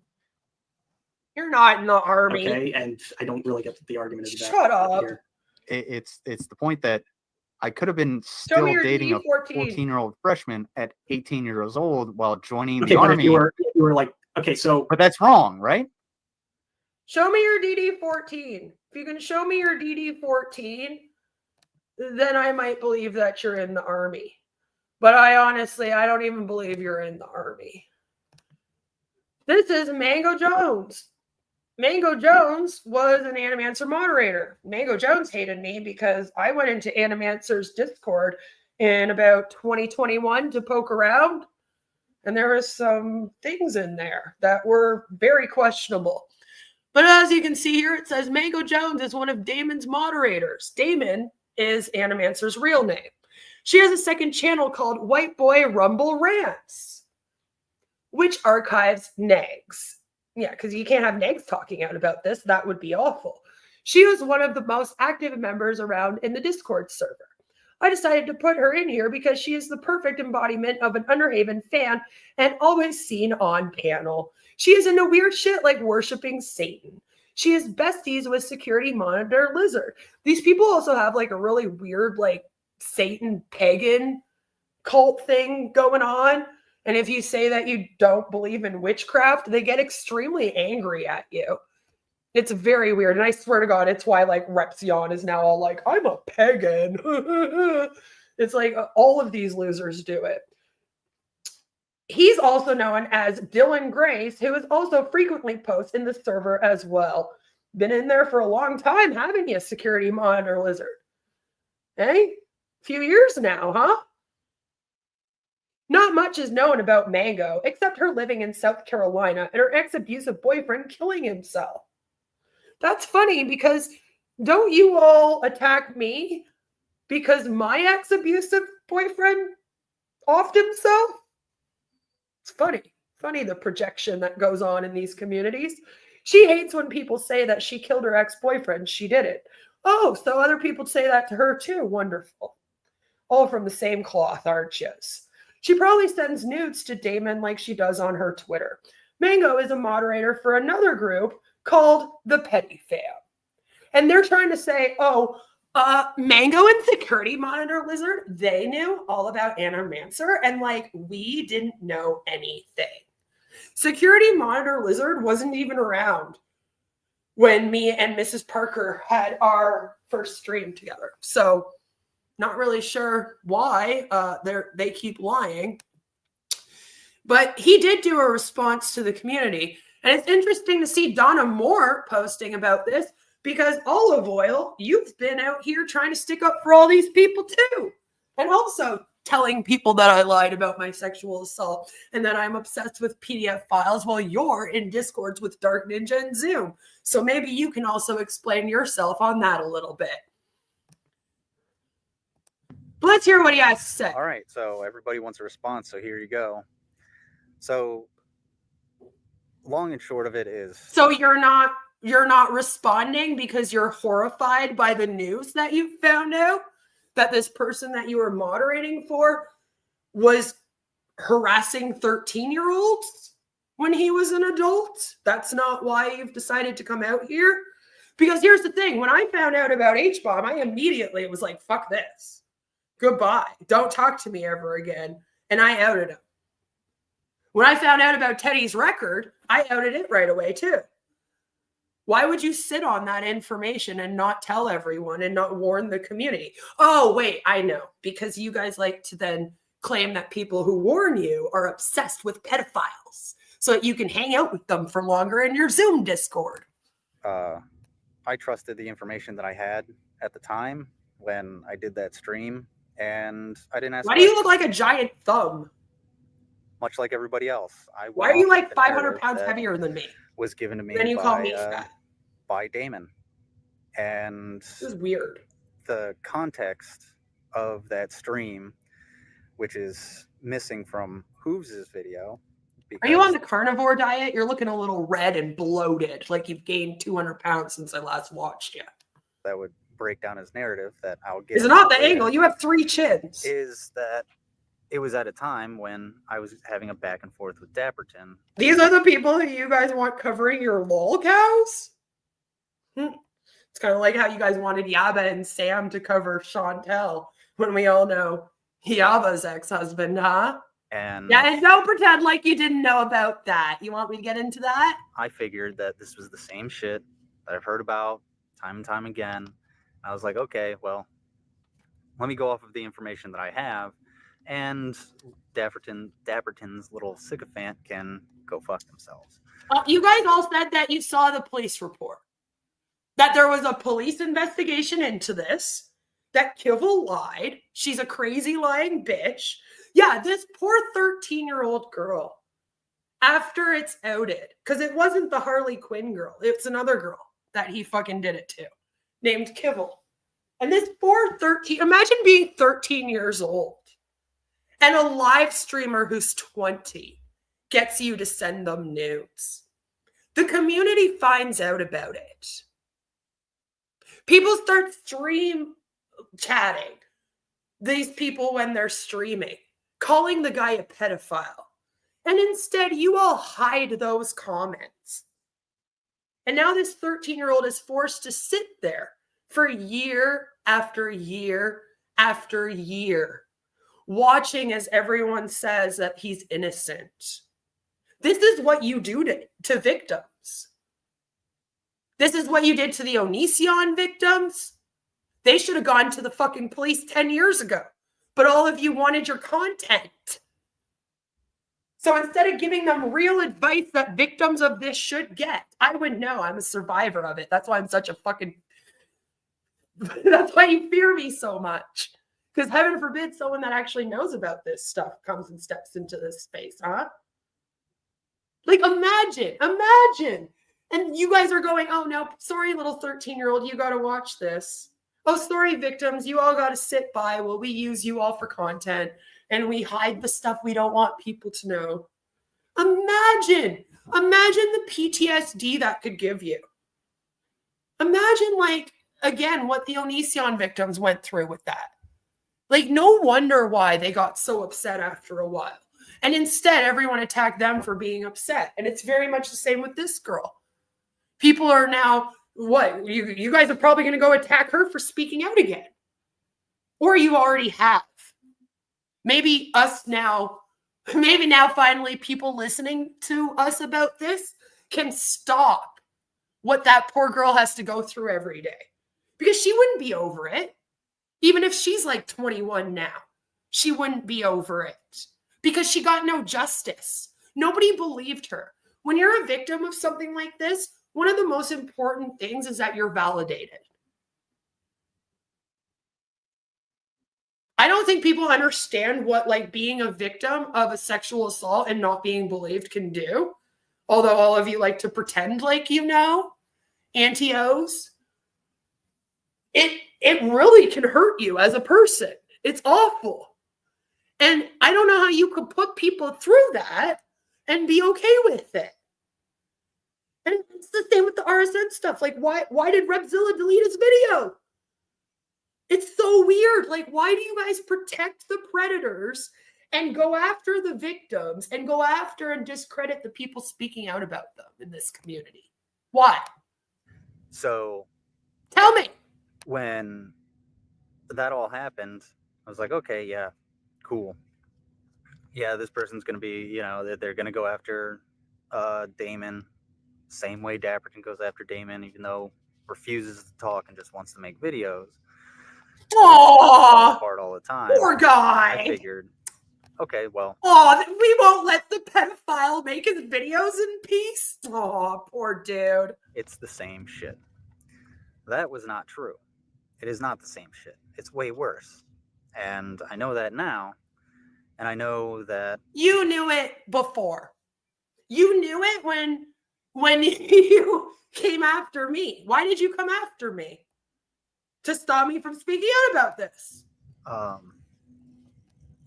You're not in the army. Okay, and I don't really get the argument. Shut up. It's the point that I could have been Show still me your dating a DD14. 14-year-old freshman at 18 years old while joining Okay, the but army. if you were like, okay, so. But that's wrong, right? Show me your DD14. If you can show me your DD14, then I might believe that you're in the army. But I don't even believe you're in the army. This is Mango Jones. Mango Jones was an Animancer moderator. Mango Jones hated me because I went into Animancer's Discord in about 2021 to poke around, and there was some things in there that were very questionable. But as you can see here, it says Mango Jones is one of Damon's moderators. Damon is Animancer's real name. She has a second channel called White Boy Rumble Rants, which archives nags. Yeah, because you can't have nags talking out about this. That would be awful. She was one of the most active members around in the Discord server. I decided to put her in here because she is the perfect embodiment of an Underhaven fan and always seen on panel. She is into weird shit like worshiping Satan. She is besties with Security Monitor Lizard. These people also have like a really weird like Satan pagan cult thing going on. And if you say that you don't believe in witchcraft, they get extremely angry at you. It's very weird. And I swear to God, it's why like Repzion is now all like, I'm a pagan. It's like all of these losers do it. He's also known as Dylan Grace, who is also frequently posts in the server as well. Been in there for a long time, haven't you, Security Monitor Lizard? Hey, a few years now, huh? Not much is known about Mango, except her living in South Carolina and her ex-abusive boyfriend killing himself. That's funny because don't you all attack me because my ex-abusive boyfriend offed himself? It's funny the projection that goes on in these communities. She hates when people say that she killed her ex-boyfriend. She did it. Oh, so other people say that to her too. Wonderful. All from the same cloth, aren't you? She probably sends nudes to Damon like she does on her Twitter. Mango is a moderator for another group called the Petty Fam. And they're trying to say, Mango and Security Monitor Lizard, they knew all about Animancer, and like we didn't know anything. Security Monitor Lizard wasn't even around when me and Mrs. Parker had our first stream together. So not really sure why they keep lying. But he did do a response to the community. And it's interesting to see Donna Moore posting about this because Olive Oil, you've been out here trying to stick up for all these people too. And also telling people that I lied about my sexual assault and that I'm obsessed with PDF files while you're in Discords with Dark Ninja and Zoom. So maybe you can also explain yourself on that a little bit. But let's hear what he has to say. All right, so everybody wants a response, so here you go. So long and short of it is... So you're not responding because you're horrified by the news that you found out that this person that you were moderating for was harassing 13-year-olds when he was an adult? That's not why you've decided to come out here? Because here's the thing. When I found out about Hbomb, I immediately was like, fuck this. Goodbye. Don't talk to me ever again. And I outed him. When I found out about Teddy's record, I outed it right away too. Why would you sit on that information and not tell everyone and not warn the community? Oh, wait, I know. Because you guys like to then claim that people who warn you are obsessed with pedophiles so that you can hang out with them for longer in your Zoom Discord. I trusted the information that I had at the time when I did that stream. And I didn't ask. Why do you look like a giant thumb? Much like everybody else. Why are you like 500 pounds heavier than me? Was given to me Then you call me fat. By Damon. And this is weird. The context of that stream, which is missing from Hooves' video. Are you on the carnivore diet? You're looking a little red and bloated, like you've gained 200 pounds since I last watched you. That would break down his narrative that I'll get. It's not the angle. You have 3 chins. Is that it was at a time when I was having a back and forth with Dapperton. These are the people who you guys want covering your lol cows? It's kind of like how you guys wanted Yaba and Sam to cover Chantel when we all know Yava's ex-husband, huh? And yeah, and don't pretend like you didn't know about that. You want me to get into that? I figured that this was the same shit that I've heard about time and time again. I was like, okay, well, let me go off of the information that I have, and Dapperton's little sycophant can go fuck themselves. You guys all said that you saw the police report, that there was a police investigation into this, that Kivel lied. She's a crazy lying bitch. Yeah, this poor 13-year-old girl, after it's outed, because it wasn't the Harley Quinn girl, it's another girl that he fucking did it to, named Kivel. And this poor 13, imagine being 13 years old and a live streamer who's 20 gets you to send them nudes. The community finds out about it. People start stream chatting these people when they're streaming, calling the guy a pedophile. And instead, you all hide those comments. And now this 13-year-old is forced to sit there for year after year after year, watching as everyone says that he's innocent. This is what you do to victims. This is what you did to the Onision victims. They should have gone to the fucking police 10 years ago. But all of you wanted your content. So instead of giving them real advice that victims of this should get, I would know. I'm a survivor of it. That's why I'm such a fucking... That's why you fear me so much. Because heaven forbid someone that actually knows about this stuff comes and steps into this space, huh? Like, imagine. And you guys are going, oh, no, sorry, little 13-year-old, you got to watch this. Oh, sorry, victims, you all got to sit by while we use you all for content and we hide the stuff we don't want people to know. Imagine the PTSD that could give you. Imagine, like, again, what the Onision victims went through with that. Like, no wonder why they got so upset after a while. And instead, everyone attacked them for being upset. And it's very much the same with this girl. People are now, what? You guys are probably going to go attack her for speaking out again. Or you already have. Maybe now finally people listening to us about this can stop what that poor girl has to go through every day. Because she wouldn't be over it. Even if she's like 21 now, she wouldn't be over it. Because she got no justice. Nobody believed her. When you're a victim of something like this, one of the most important things is that you're validated. I don't think people understand what, like, being a victim of a sexual assault and not being believed can do. Although all of you like to pretend like you know. Anti-O's. It really can hurt you as a person. It's awful. And I don't know how you could put people through that and be okay with it. And it's the same with the RSN stuff. Like, why did Repzilla delete his video? It's so weird. Like, why do you guys protect the predators and go after the victims and go after and discredit the people speaking out about them in this community? Why? So, tell me. When that all happened, I was like, okay, yeah, cool. Yeah, this person's going to be, you know, they're going to go after Damon, same way Dapperton goes after Damon, even though refuses to talk and just wants to make videos. Aww, part all the time. Poor guy. I figured, okay, well. Oh, we won't let the pedophile make his videos in peace? Oh, poor dude. It's the same shit. That was not true. It is not the same shit. It's way worse. And I know that now. And I know that... You knew it before. You knew it when you came after me. Why did you come after me? To stop me from speaking out about this.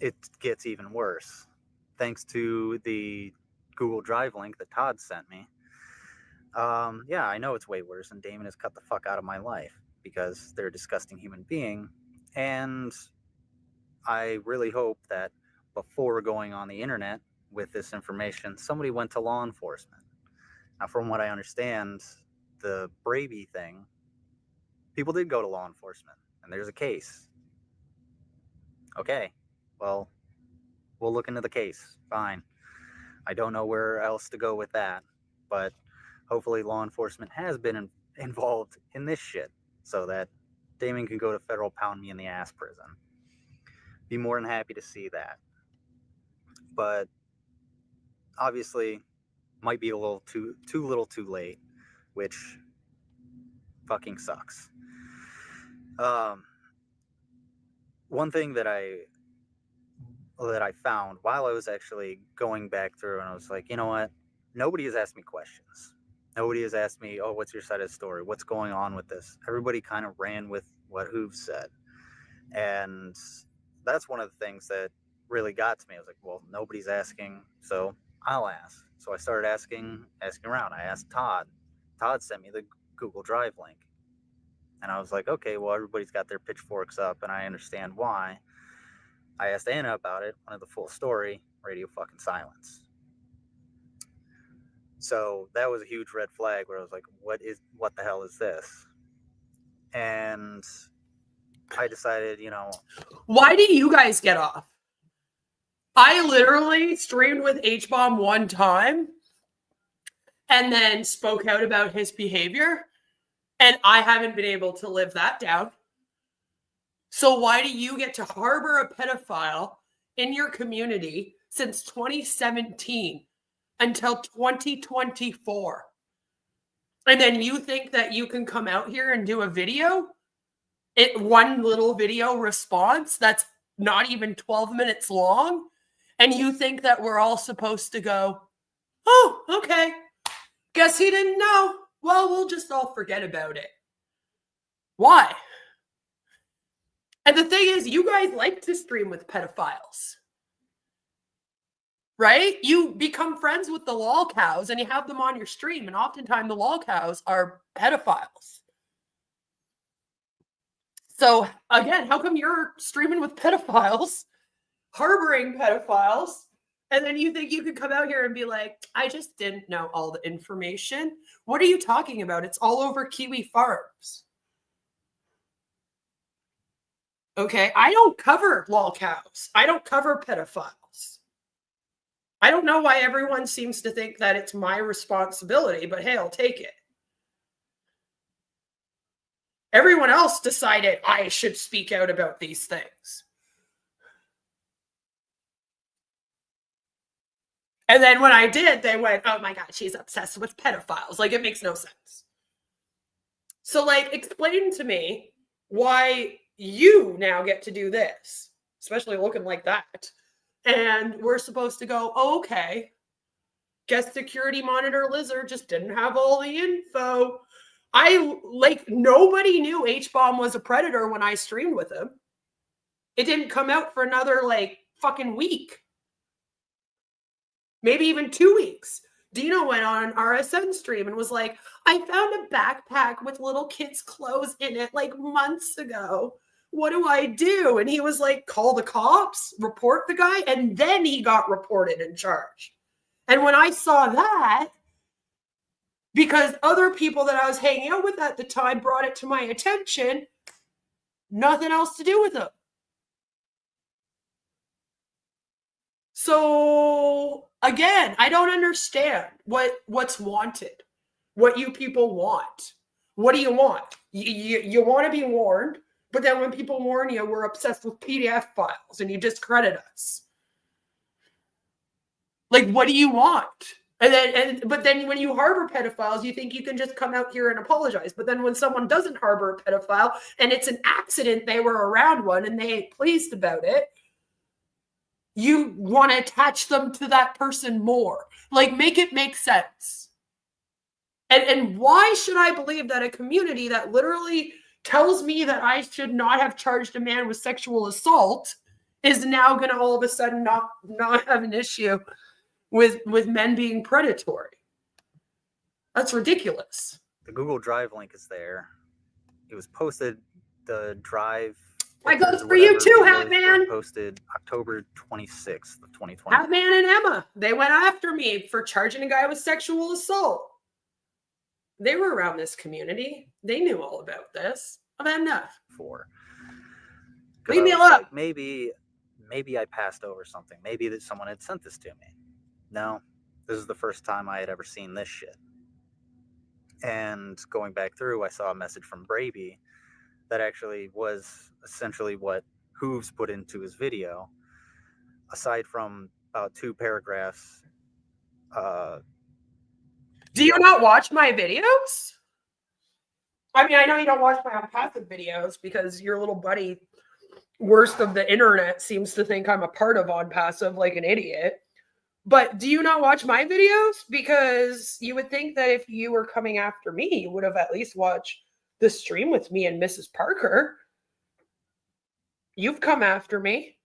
It gets even worse. Thanks to the Google Drive link that Todd sent me. Yeah, I know it's way worse, and Damon has cut the fuck out of my life because they're a disgusting human being. And I really hope that before going on the internet with this information, somebody went to law enforcement. Now, from what I understand, the Braby thing, people did go to law enforcement, and there's a case. Okay, well, we'll look into the case. Fine. I don't know where else to go with that, but hopefully law enforcement has been involved in this shit so that Damon can go to federal pound me in the ass prison. Be more than happy to see that. But obviously might be a little too late, which fucking sucks. One thing that I found while I was actually going back through, and I was like, you know what? Nobody has asked me questions. Nobody has asked me, oh, what's your side of the story? What's going on with this? Everybody kind of ran with what Hoof said. And that's one of the things that really got to me. I was like, well, nobody's asking, so I'll ask. So I started asking around. I asked Todd. Todd sent me the Google Drive link. And I was like, okay, well, everybody's got their pitchforks up, and I understand why. I asked Anna about it, wanted the full story, radio fucking silence. So that was a huge red flag where I was like, what the hell is this? And I decided, Why do you guys get off? I literally streamed with Hbomb one time and then spoke out about his behavior, and I haven't been able to live that down. So why do you get to harbor a pedophile in your community since 2017 until 2024? And then you think that you can come out here and do a video? One little video response that's not even 12 minutes long? And you think that we're all supposed to go, oh, okay, guess he didn't know. Well, we'll just all forget about it. Why? And the thing is, you guys like to stream with pedophiles, right? You become friends with the lol cows and you have them on your stream. And oftentimes the lol cows are pedophiles. So again, how come you're streaming with pedophiles, harboring pedophiles, and then you think you could come out here and be like, I just didn't know all the information? What are you talking about? It's all over Kiwi Farms. Okay, I don't cover lol cows. I don't cover pedophiles. I don't know why everyone seems to think that it's my responsibility, but hey, I'll take it. Everyone else decided I should speak out about these things. And then when I did, they went, oh my God, she's obsessed with pedophiles. Like, it makes no sense. So, like, explain to me why you now get to do this, especially looking like that. And we're supposed to go, oh, okay, guess security monitor Lizard just didn't have all the info. Nobody knew Hbomb was a predator when I streamed with him. It didn't come out for another, fucking week. Maybe even 2 weeks. Dino went on an RSN stream and was like, I found a backpack with little kids' clothes in it months ago. What do I do? And he was like, call the cops, report the guy, and then he got reported and charged. And when I saw that, because other people that I was hanging out with at the time brought it to my attention, nothing else to do with him. So again, I don't understand what's wanted, what you people want. What do you want? You want to be warned, but then when people warn you, we're obsessed with PDF files and you discredit us. What do you want? But then when you harbor pedophiles, you think you can just come out here and apologize. But then when someone doesn't harbor a pedophile and it's an accident, they were around one and they ain't pleased about it, you want to attach them to that person more. Make it make sense. And why should I believe that a community that literally tells me that I should not have charged a man with sexual assault is now going to all of a sudden not have an issue with men being predatory? That's ridiculous. The Google Drive link is there. It was posted, the Drive. That goes for you too, Hatman. Posted October 26th of 2020. Hatman and Emma, they went after me for charging a guy with sexual assault. They were around this community. They knew all about this. I've had enough. For leave me alone. Maybe maybe I passed over something. Maybe that someone had sent this to me. No, this is the first time I had ever seen this shit. And going back through, I saw a message from Braby that actually was essentially what Hooves put into his video, aside from about 2 paragraphs. Do you not watch my videos? I mean, I know you don't watch my passive videos because your little buddy, worst of the internet, seems to think I'm a part of On Passive like an idiot. But do you not watch my videos? Because you would think that if you were coming after me, you would have at least watched the stream with me and Mrs. Parker. You've come after me.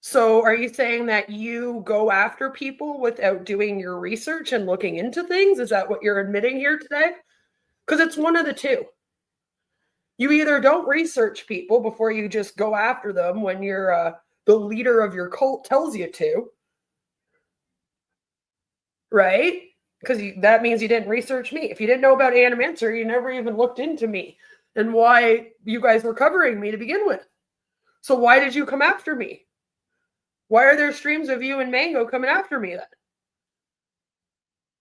So are you saying that you go after people without doing your research and looking into things? Is that what you're admitting here today? Because it's one of the two. You either don't research people before you just go after them when you're the leader of your cult tells you to. Right? Because that means you didn't research me. If you didn't know about Animancer, you never even looked into me and why you guys were covering me to begin with. So why did you come after me? Why are there streams of you and Mango coming after me then?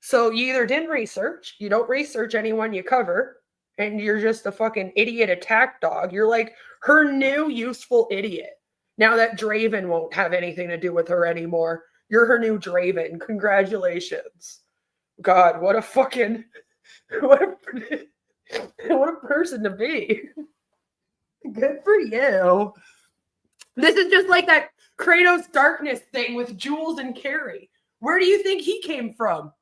So you either didn't research, you don't research anyone you cover, and you're just a fucking idiot attack dog. You're like her new useful idiot. Now that Draven won't have anything to do with her anymore. You're her new Draven. Congratulations. God, what a fucking... What a person to be. Good for you. This is just like that Kratos Darkness thing with Jules and Carrie. Where do you think he came from?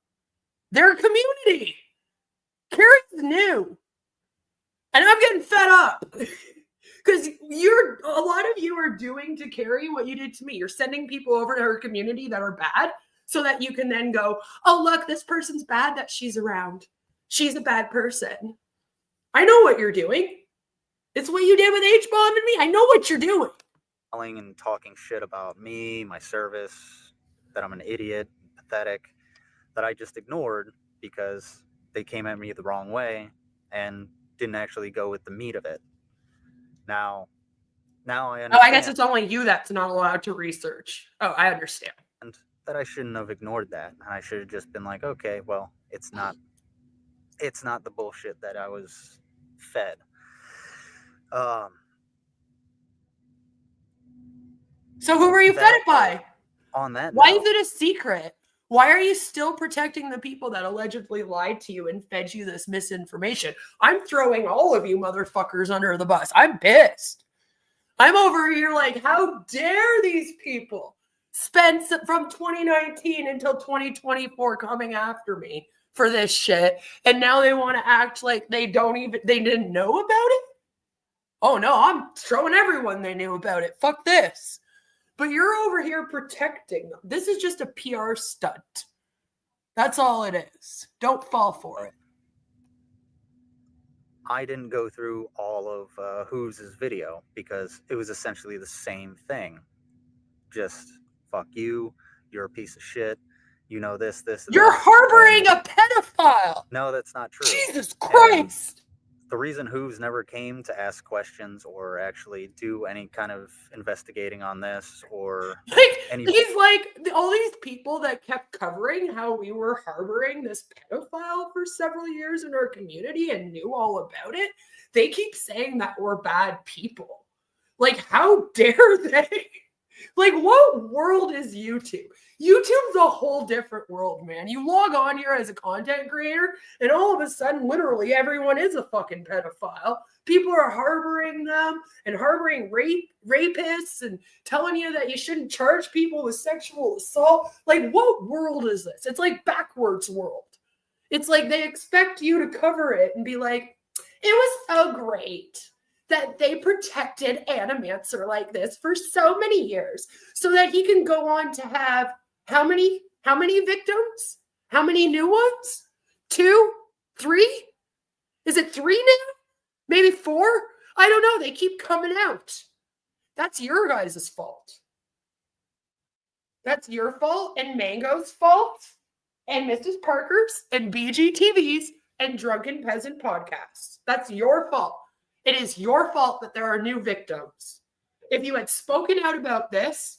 Their community. Carrie's new. And I'm getting fed up. Because a lot of you are doing to Carrie what you did to me. You're sending people over to her community that are bad so that you can then go, oh, look, this person's bad that she's around. She's a bad person. I know what you're doing. It's what you did with Hbomb and me. I know what you're doing. And talking shit about me, my service, that I'm an idiot, pathetic, that I just ignored because they came at me the wrong way and didn't actually go with the meat of it. Now I understand. Oh, I guess it's only you that's not allowed to research. Oh, I understand. And that I shouldn't have ignored that. And I should have just been like, okay, well, it's not the bullshit that I was fed. So who were you fed it by? On that Why note, is it a secret? Why are you still protecting the people that allegedly lied to you and fed you this misinformation? I'm throwing all of you motherfuckers under the bus. I'm pissed. I'm over here like, how dare these people spend from 2019 until 2024 coming after me for this shit, and now they want to act like they didn't know about it? Oh no, I'm showing everyone they knew about it. Fuck this. But you're over here protecting them. This is just a PR stunt. That's all it is. Don't fall for it. I didn't go through all of Hooves' video because it was essentially the same thing. Just, fuck you, you're a piece of shit, you know this. You're harboring a pedophile! No, that's not true. Jesus Christ! The reason Hooves never came to ask questions or actually do any kind of investigating on this or he's like all these people that kept covering how we were harboring this pedophile for several years in our community and knew all about it. They keep saying that we're bad people. Like, how dare they? Like, what world is YouTube? YouTube's a whole different world, man. You log on here as a content creator, and all of a sudden, literally, everyone is a fucking pedophile. People are harboring them and harboring rapists and telling you that you shouldn't charge people with sexual assault. Like, what world is this? It's like backwards world. It's like they expect you to cover it and be like, it was so great that they protected Animancer like this for so many years so that he can go on to have how many victims? How many new ones? 2? 3? Is it 3 now? Maybe 4? I don't know. They keep coming out. That's your guys' fault. That's your fault and Mango's fault and Mrs. Parker's and BGTV's and Drunken Peasant podcasts. That's your fault. It is your fault that there are new victims. if you had spoken out about this,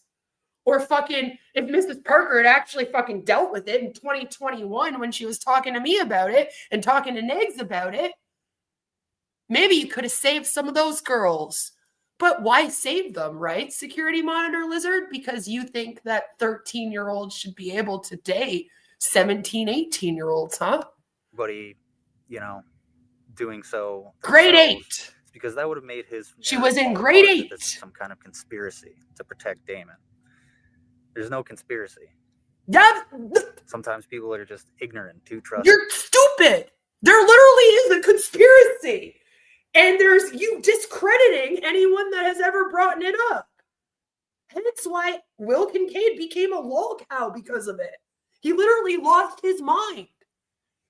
or fucking if Mrs. Parker had actually fucking dealt with it in 2021 when she was talking to me about it and talking to Negs about it, maybe you could have saved some of those girls. But why save them, right? Security monitor lizard? Because you think that 13-year-olds should be able to date 17, 18-year-olds, huh? But he, you know, doing so. Grade 8. Because that would have made his. She was in grade 8. This is some kind of conspiracy to protect Damon. There's no conspiracy. Yeah. Sometimes people are just ignorant, too trusting. You're stupid. There literally is a conspiracy. And there's you discrediting anyone that has ever brought it up. And it's why Will Kincaid became a lol cow because of it. He literally lost his mind.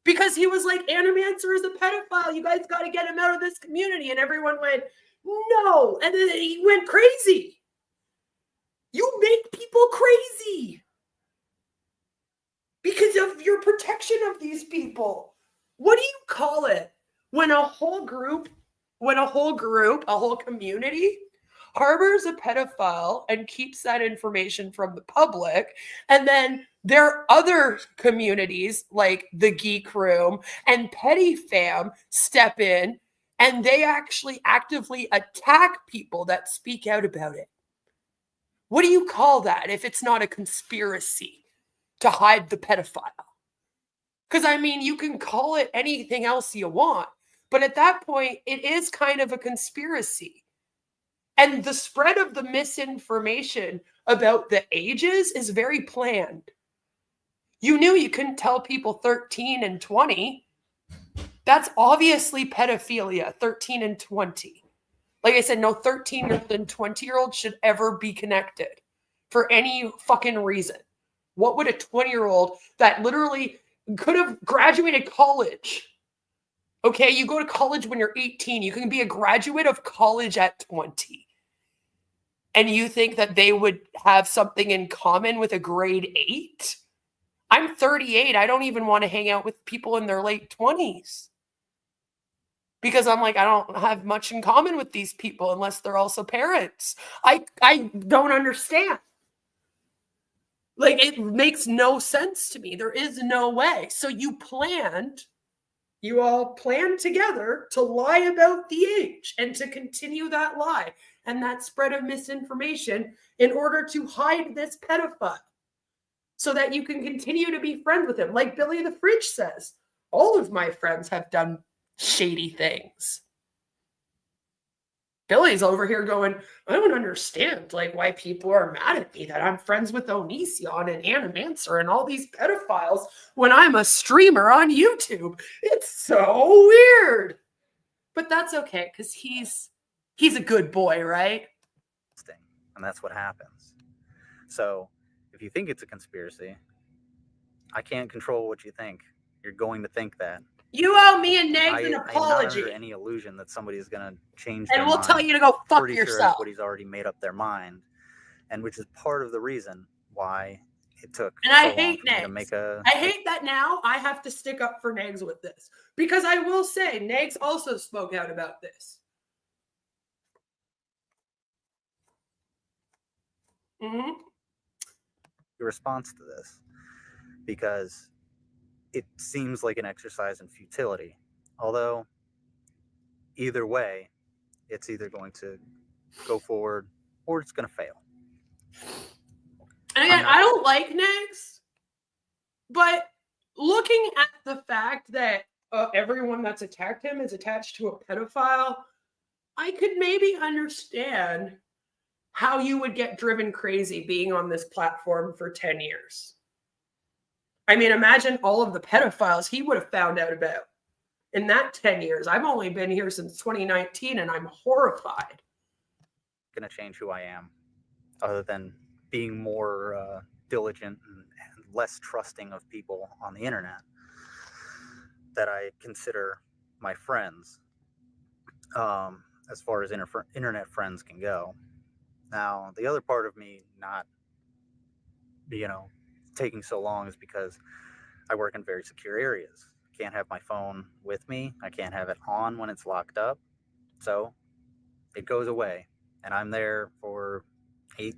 Because he was like, Animancer is a pedophile. You guys got to get him out of this community. And everyone went, no. And then he went crazy. You make people crazy. Because of your protection of these people. What do you call it? When a whole community harbors a pedophile and keeps that information from the public, and then there are other communities like the Geek Room and Petty Fam step in and they actually actively attack people that speak out about it. What do you call that if it's not a conspiracy to hide the pedophile? Because, I mean, you can call it anything else you want, but at that point, it is kind of a conspiracy. And the spread of the misinformation about the ages is very planned. You knew you couldn't tell people 13 and 20. That's obviously pedophilia, 13 and 20. Like I said, no 13-year-old and 20-year-old should ever be connected for any fucking reason. What would a 20-year-old that literally could have graduated college? Okay, you go to college when you're 18. You can be a graduate of college at 20. And you think that they would have something in common with a grade 8? I'm 38. I don't even want to hang out with people in their late 20s. Because I'm like, I don't have much in common with these people unless they're also parents. I don't understand. Like, it makes no sense to me. There is no way. So you all planned together to lie about the age and to continue that lie and that spread of misinformation in order to hide this pedophile so that you can continue to be friends with him. Like Billy the Fridge says, all of my friends have done shady things. Billy's over here going, I don't understand like why people are mad at me that I'm friends with Onision and Animancer and all these pedophiles when I'm a streamer on YouTube. It's so weird. But that's okay, because he's a good boy, right? And that's what happens. So if you think it's a conspiracy, I can't control what you think. You're going to think that. You owe me and Negs an apology. I'm not under any illusion that somebody's going to change their mind. And we'll tell you to go fuck yourself. Sure everybody's already made up their mind, and which is part of the reason why it took. And so I hate Negs. I hate that now I have to stick up for Negs with this. Because I will say, Negs also spoke out about this. Mm-hmm. Your response to this, because it seems like an exercise in futility. Although, either way, it's either going to go forward or it's going to fail. And again, I don't like Negs, but looking at the fact that everyone that's attacked him is attached to a pedophile, I could maybe understand how you would get driven crazy being on this platform for 10 years. I mean, imagine all of the pedophiles he would have found out about in that 10 years. I've only been here since 2019, and I'm horrified. Going to change who I am, other than being more diligent and less trusting of people on the internet that I consider my friends, as far as internet friends can go. Now, the other part of me not, taking so long is because I work in very secure areas. I can't have my phone with me. I can't have it on when it's locked up. So it goes away. and I'm there for 8,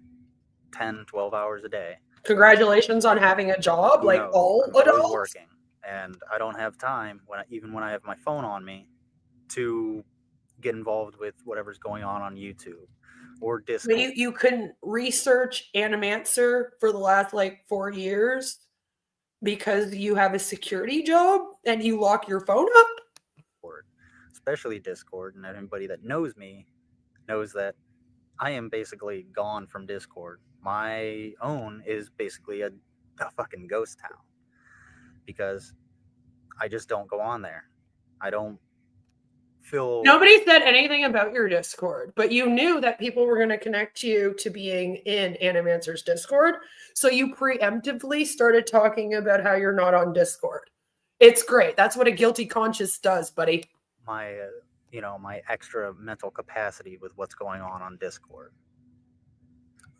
10, 12 hours a day. Congratulations on having a job, like all I'm always adults. working, and I don't have time even when I have my phone on me to get involved with whatever's going on YouTube or Discord. But you couldn't research Animancer for the last like 4 years because you have a security job and you lock your phone up? Especially Discord, and anybody that knows me knows that I am basically gone from Discord. My own is basically a fucking ghost town because I just don't go on there. I don't feel... Nobody said anything about your Discord, but you knew that people were going to connect you to being in Animancer's Discord, so you preemptively started talking about how you're not on Discord. It's great. That's what a guilty conscience does, buddy. My, my extra mental capacity with what's going on Discord.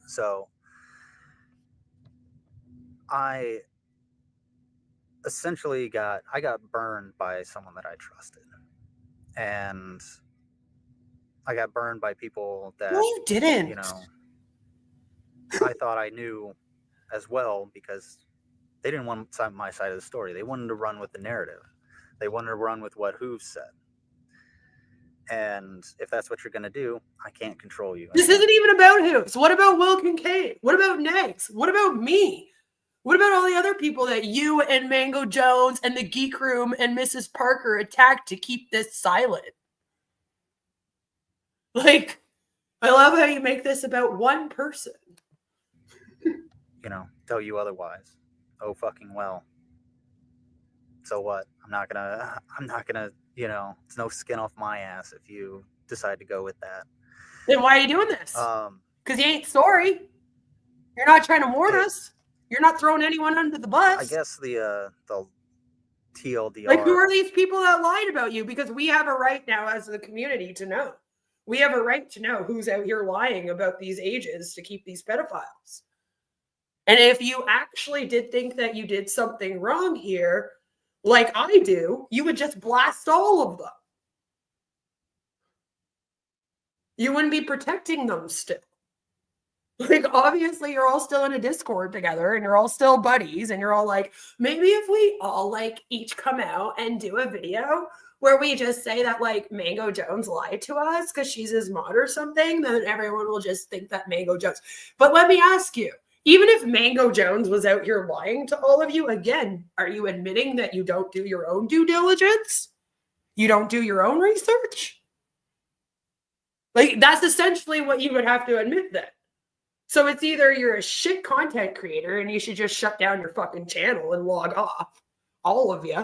So I essentially got burned by someone that I trusted. And I got burned by people that... No, you didn't. I thought I knew as well, because they didn't want my side of the story. They wanted to run with the narrative. They wanted to run with what Hooves said. And if that's what you're going to do, I can't control you. This isn't even about Hooves. What about Will Kincaid? What about Negs? What about me? What about all the other people that you and Mango Jones and the Geek Room and Mrs. Parker attacked to keep this silent? Like, I love how you make this about one person. Tell you otherwise. Oh, fucking well. So what? I'm not gonna, it's no skin off my ass if you decide to go with that. Then why are you doing this? Because you ain't sorry. You're not trying to warn us. You're not throwing anyone under the bus. I guess the TLDR. Like, who are these people that lied about you? Because we have a right now as the community to know. We have a right to know who's out here lying about these ages to keep these pedophiles. And if you actually did think that you did something wrong here, like I do, you would just blast all of them. You wouldn't be protecting them still. Like, obviously, you're all still in a Discord together and you're all still buddies and you're all like, maybe if we all like each come out and do a video where we just say that like Mango Jones lied to us because she's his mod or something, then everyone will just think that Mango Jones. But let me ask you, even if Mango Jones was out here lying to all of you, again, are you admitting that you don't do your own due diligence? You don't do your own research? Like, that's essentially what you would have to admit then. So it's either you're a shit content creator and you should just shut down your fucking channel and log off, all of you,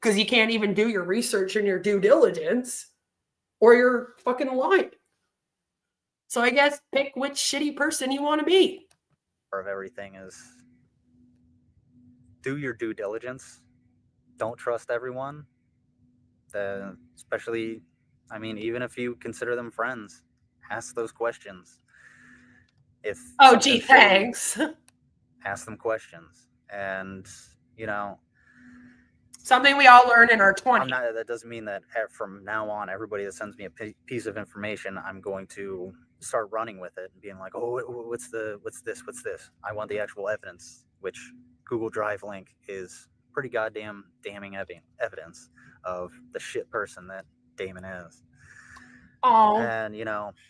because you can't even do your research and your due diligence, or you're fucking lying. So I guess pick which shitty person you want to be. Of everything is do your due diligence. Don't trust everyone. Especially, even if you consider them friends, ask those questions. Thanks. Ask them questions. And, something we all learn in our 20s. That doesn't mean that from now on, everybody that sends me a piece of information, I'm going to start running with it and being like, oh, what's this? I want the actual evidence, which Google Drive link is pretty goddamn damning evidence of the shit person that Damon is. Oh. And,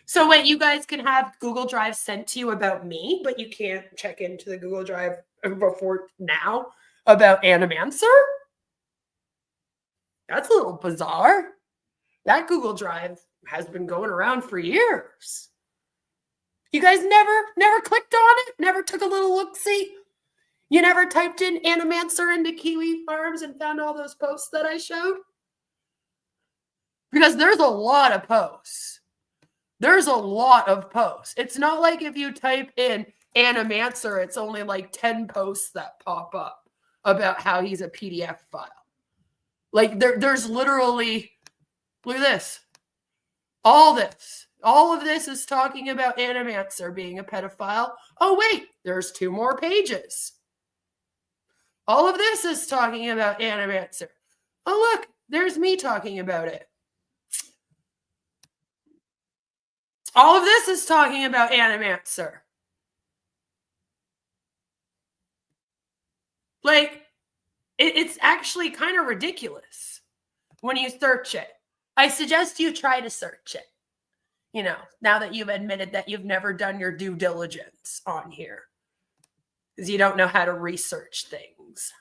So wait, you guys can have Google Drive sent to you about me, but you can't check into the Google Drive before now about Animancer? That's a little bizarre. That Google Drive has been going around for years. You guys never clicked on it? Never took a little look-see? You never typed in Animancer into Kiwi Farms and found all those posts that I showed? Because there's a lot of posts. There's a lot of posts. It's not like if you type in Animancer, it's only like 10 posts that pop up about how he's a PDF file. Like, there's literally, look at this. All of this is talking about Animancer being a pedophile. Oh, wait, there's 2 more pages. All of this is talking about Animancer. Oh, look, there's me talking about it. All of this is talking about Animancer. Like, it's actually kind of ridiculous when you search it. I suggest you try to search it. You know, now that you've admitted that you've never done your due diligence on here. Because you don't know how to research things.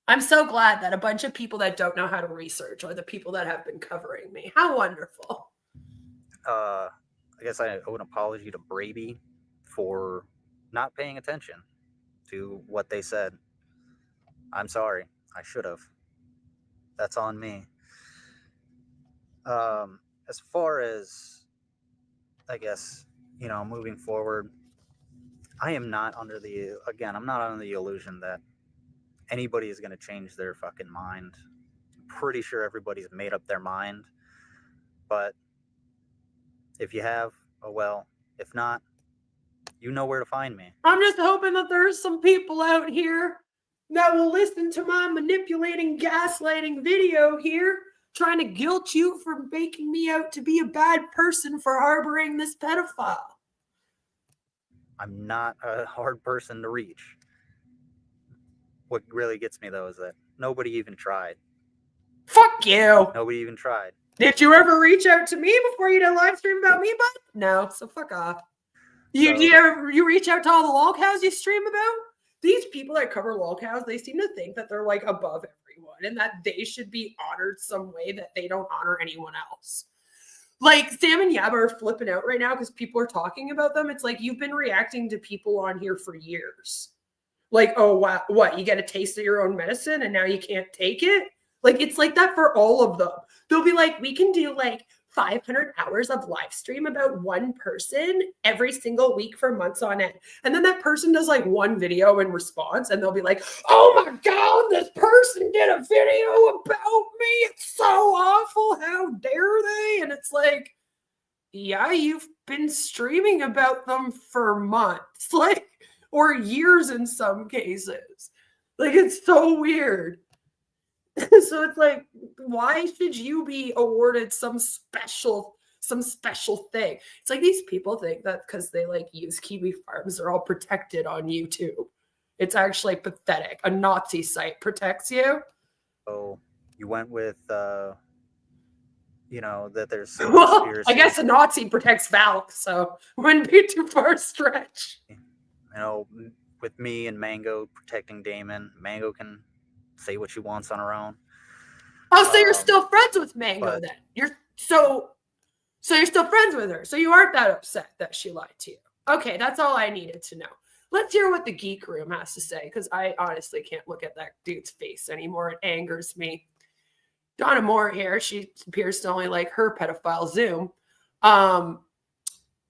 I'm so glad that a bunch of people that don't know how to research are the people that have been covering me. How wonderful. I guess I owe an apology to Brady for not paying attention to what they said. I'm sorry. I should have. That's on me. As far as, I guess, you know, moving forward, I am not under the, again, I'm not under the illusion that anybody is going to change their fucking mind. I'm pretty sure everybody's made up their mind. But if you have, oh well. If not, you know where to find me. I'm just hoping that there's some people out here that will listen to my manipulating, gaslighting video here, trying to guilt you for making me out to be a bad person for harboring this pedophile. I'm not a hard person to reach. What really gets me, though, is that nobody even tried. Fuck you. Nobody even tried. Did you ever reach out to me before you did a live stream about me, bud? No, so fuck off. You reach out to all the lolcows you stream about? These people that cover lolcows, they seem to think that they're like above everyone and that they should be honored some way that they don't honor anyone else. Like Sam and Yabba are flipping out right now because people are talking about them. It's like you've been reacting to people on here for years. Like, oh, wow, what? You get a taste of your own medicine and now you can't take it? Like, it's like that for all of them. They'll be like, we can do like 500 hours of live stream about one person every single week for months on end. And then that person does like one video in response and they'll be like, oh my God, this person did a video about me. It's so awful. How dare they? And it's like, yeah, you've been streaming about them for months, like, or years in some cases. Like, it's so weird. So it's like, why should you be awarded some special thing? It's like these people think that because they like use Kiwi Farms, they're all protected on YouTube. It's actually pathetic. A Nazi site protects you. Oh, you went with, you know, that there's some well, conspiracy. I guess a Nazi protects Valk, so wouldn't be too far a stretch. You know, with me and Mango protecting Damon, Mango can say what she wants on her own. Oh, so you're still friends with Mango then? You're so you're still friends with her. So you aren't that upset that she lied to you. Okay, that's all I needed to know. Let's hear what the Geek Room has to say, because I honestly can't look at that dude's face anymore. It angers me. Donna Moore here, she appears to only like her pedophile Zoom.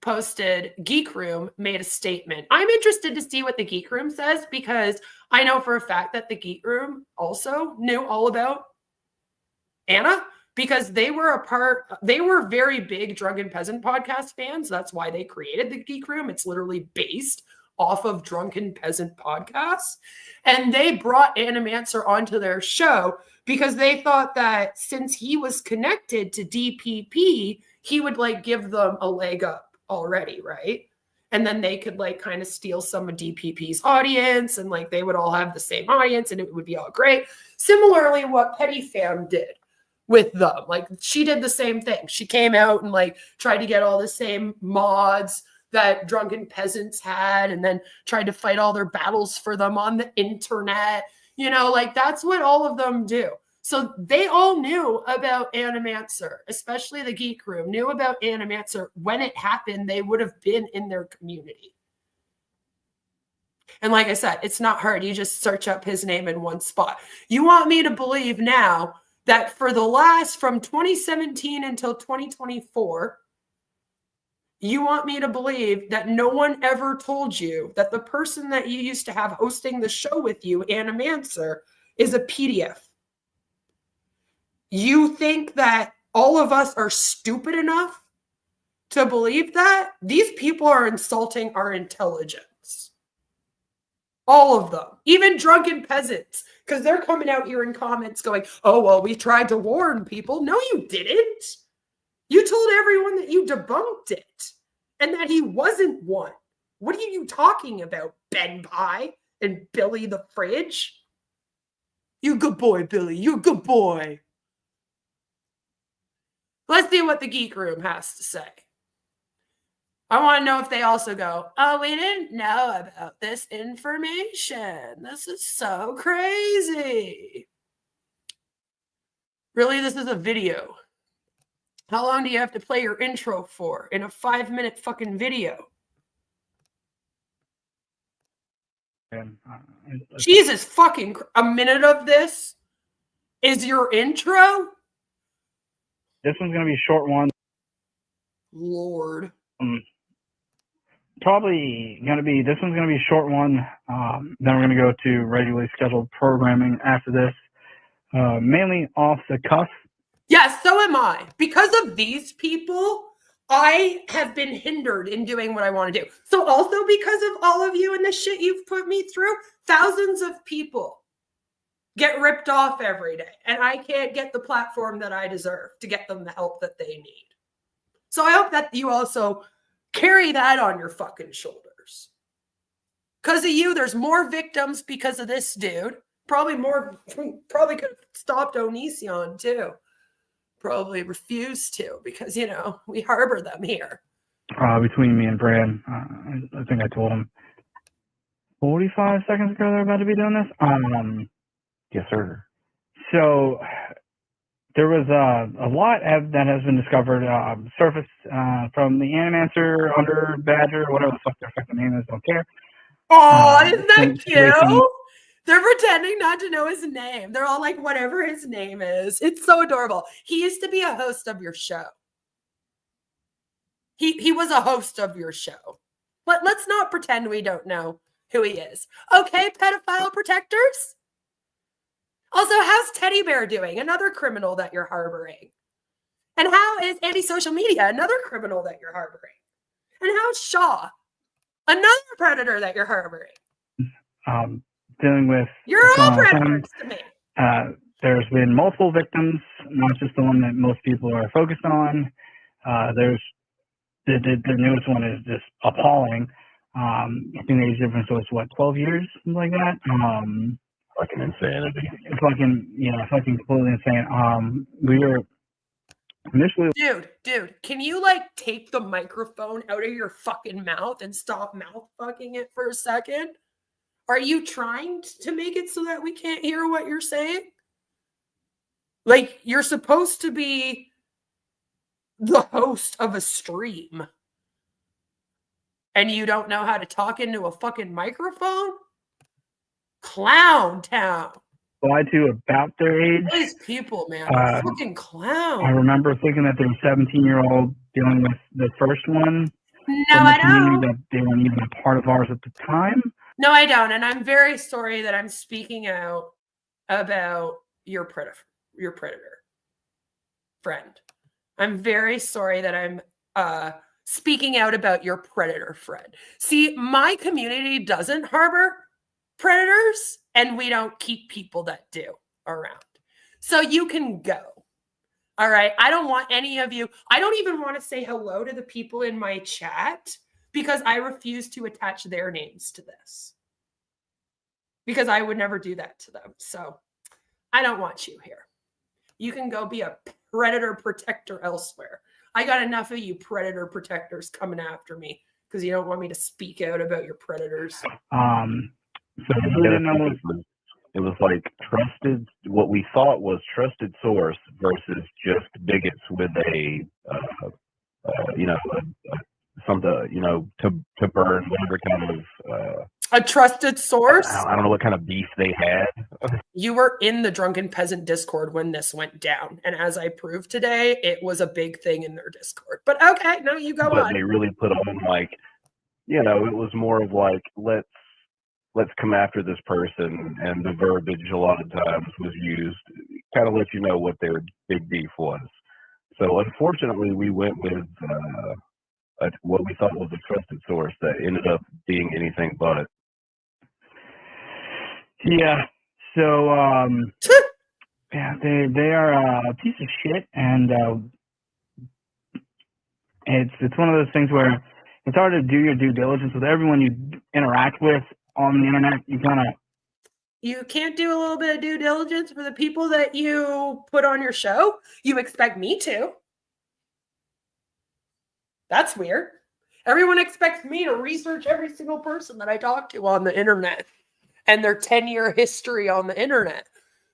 Posted Geek Room made a statement. I'm interested to see what the Geek Room says because I know for a fact that the Geek Room also knew all about Anna because they were very big Drunken Peasant podcast fans. That's why they created the Geek Room. It's literally based off of Drunken Peasant podcasts. And they brought Animancer onto their show because they thought that since he was connected to DPP, he would like give them a leg up already, right? And then they could like kind of steal some of DPP's audience and like they would all have the same audience and it would be all great. Similarly, what Petty Fam did with them, like she did the same thing. She came out and like tried to get all the same mods that Drunken Peasants had and then tried to fight all their battles for them on the internet. You know, like that's what all of them do. So they all knew about Animancer, especially the Geek Room, knew about Animancer. When it happened, they would have been in their community. And like I said, it's not hard. You just search up his name in one spot. You want me to believe now that for the last, from 2017 until 2024, you want me to believe that no one ever told you that the person that you used to have hosting the show with you, Animancer, is a PDF. You think that all of us are stupid enough to believe that? These people are insulting our intelligence. All of them. Even Drunken Peasants. Because they're coming out here in comments going, oh, well, we tried to warn people. No, you didn't. You told everyone that you debunked it and that he wasn't one. What are you talking about, Ben Pie and Billy the Fridge? You good boy, Billy. You good boy. Let's see what the Geek Room has to say. I want to know if they also go, oh, we didn't know about this information. This is so crazy. Really, this is a video. How long do you have to play your intro for in a 5-minute fucking video? Jesus fucking, a minute of this is your intro? This one's going to be a short one. Lord. Probably going to be, this one's going to be a short one. Then we're going to go to regularly scheduled programming after this. Mainly off the cuff. Yes, so am I. Because of these people, I have been hindered in doing what I want to do. So also because of all of you and the shit you've put me through, thousands of people get ripped off every day. And I can't get the platform that I deserve to get them the help that they need. So I hope that you also carry that on your fucking shoulders. Because of you, there's more victims because of this dude. Probably could have stopped Onision too. Probably refused to because, you know, we harbor them here. Between me and Brad, I think I told him 45 seconds ago they're about to be doing this. Yes, sir. So there was a lot that has been discovered, surfaced from the Animancer, under Badger, whatever the fuck their fucking name is, don't care. Oh, isn't that cute? They're pretending not to know his name. They're all like, whatever his name is. It's so adorable. He used to be a host of your show. He was a host of your show. But let's not pretend we don't know who he is. Okay, pedophile protectors? Also, how's Teddy Bear doing? Another criminal that you're harboring. And how is anti-social media? Another criminal that you're harboring. And how's Shaw? Another predator that you're harboring. Dealing with you're all predators to me. There's been multiple victims, not just the one that most people are focused on. There's the newest one is just appalling. I think the age difference was what, 12 years, something like that. Fucking insanity. Fucking completely insane. We were initially. Dude, can you like take the microphone out of your fucking mouth and stop mouth fucking it for a second? Are you trying to make it so that we can't hear what you're saying? Like, you're supposed to be the host of a stream. And you don't know how to talk into a fucking microphone? Clown town. Lied to about their age. These people, man, they're fucking clowns. I remember thinking that they were 17-year-old dealing with the first one. No, I don't. That they weren't even a part of ours at the time. No, I don't. And I'm very sorry that I'm speaking out about your predator friend. I'm very sorry that I'm speaking out about your predator friend. See, my community doesn't harbor predators, and we don't keep people that do around. So you can go. All right. I don't want any of you. I don't even want to say hello to the people in my chat because I refuse to attach their names to this. Because I would never do that to them. So I don't want you here. You can go be a predator protector elsewhere. I got enough of you predator protectors coming after me because you don't want me to speak out about your predators. So it was like trusted, what we thought was trusted source versus just bigots with a something, to burn whatever kind of a trusted source. I don't know what kind of beef they had. You were in the Drunken Peasant Discord when this went down, and as I proved today, it was a big thing in their Discord. But okay, no, you go on. They really put on it was more of like let's come after this person, and the verbiage a lot of times was used kind of let you know what their big beef was. So unfortunately, we went with what we thought was a trusted source that ended up being anything but. Yeah. So they are a piece of shit, and It's one of those things where it's hard to do your due diligence with everyone you interact with on the internet. You can't do a little bit of due diligence for the people that you put on your show? You expect me to. That's weird. Everyone expects me to research every single person that I talk to on the internet and their 10-year history on the internet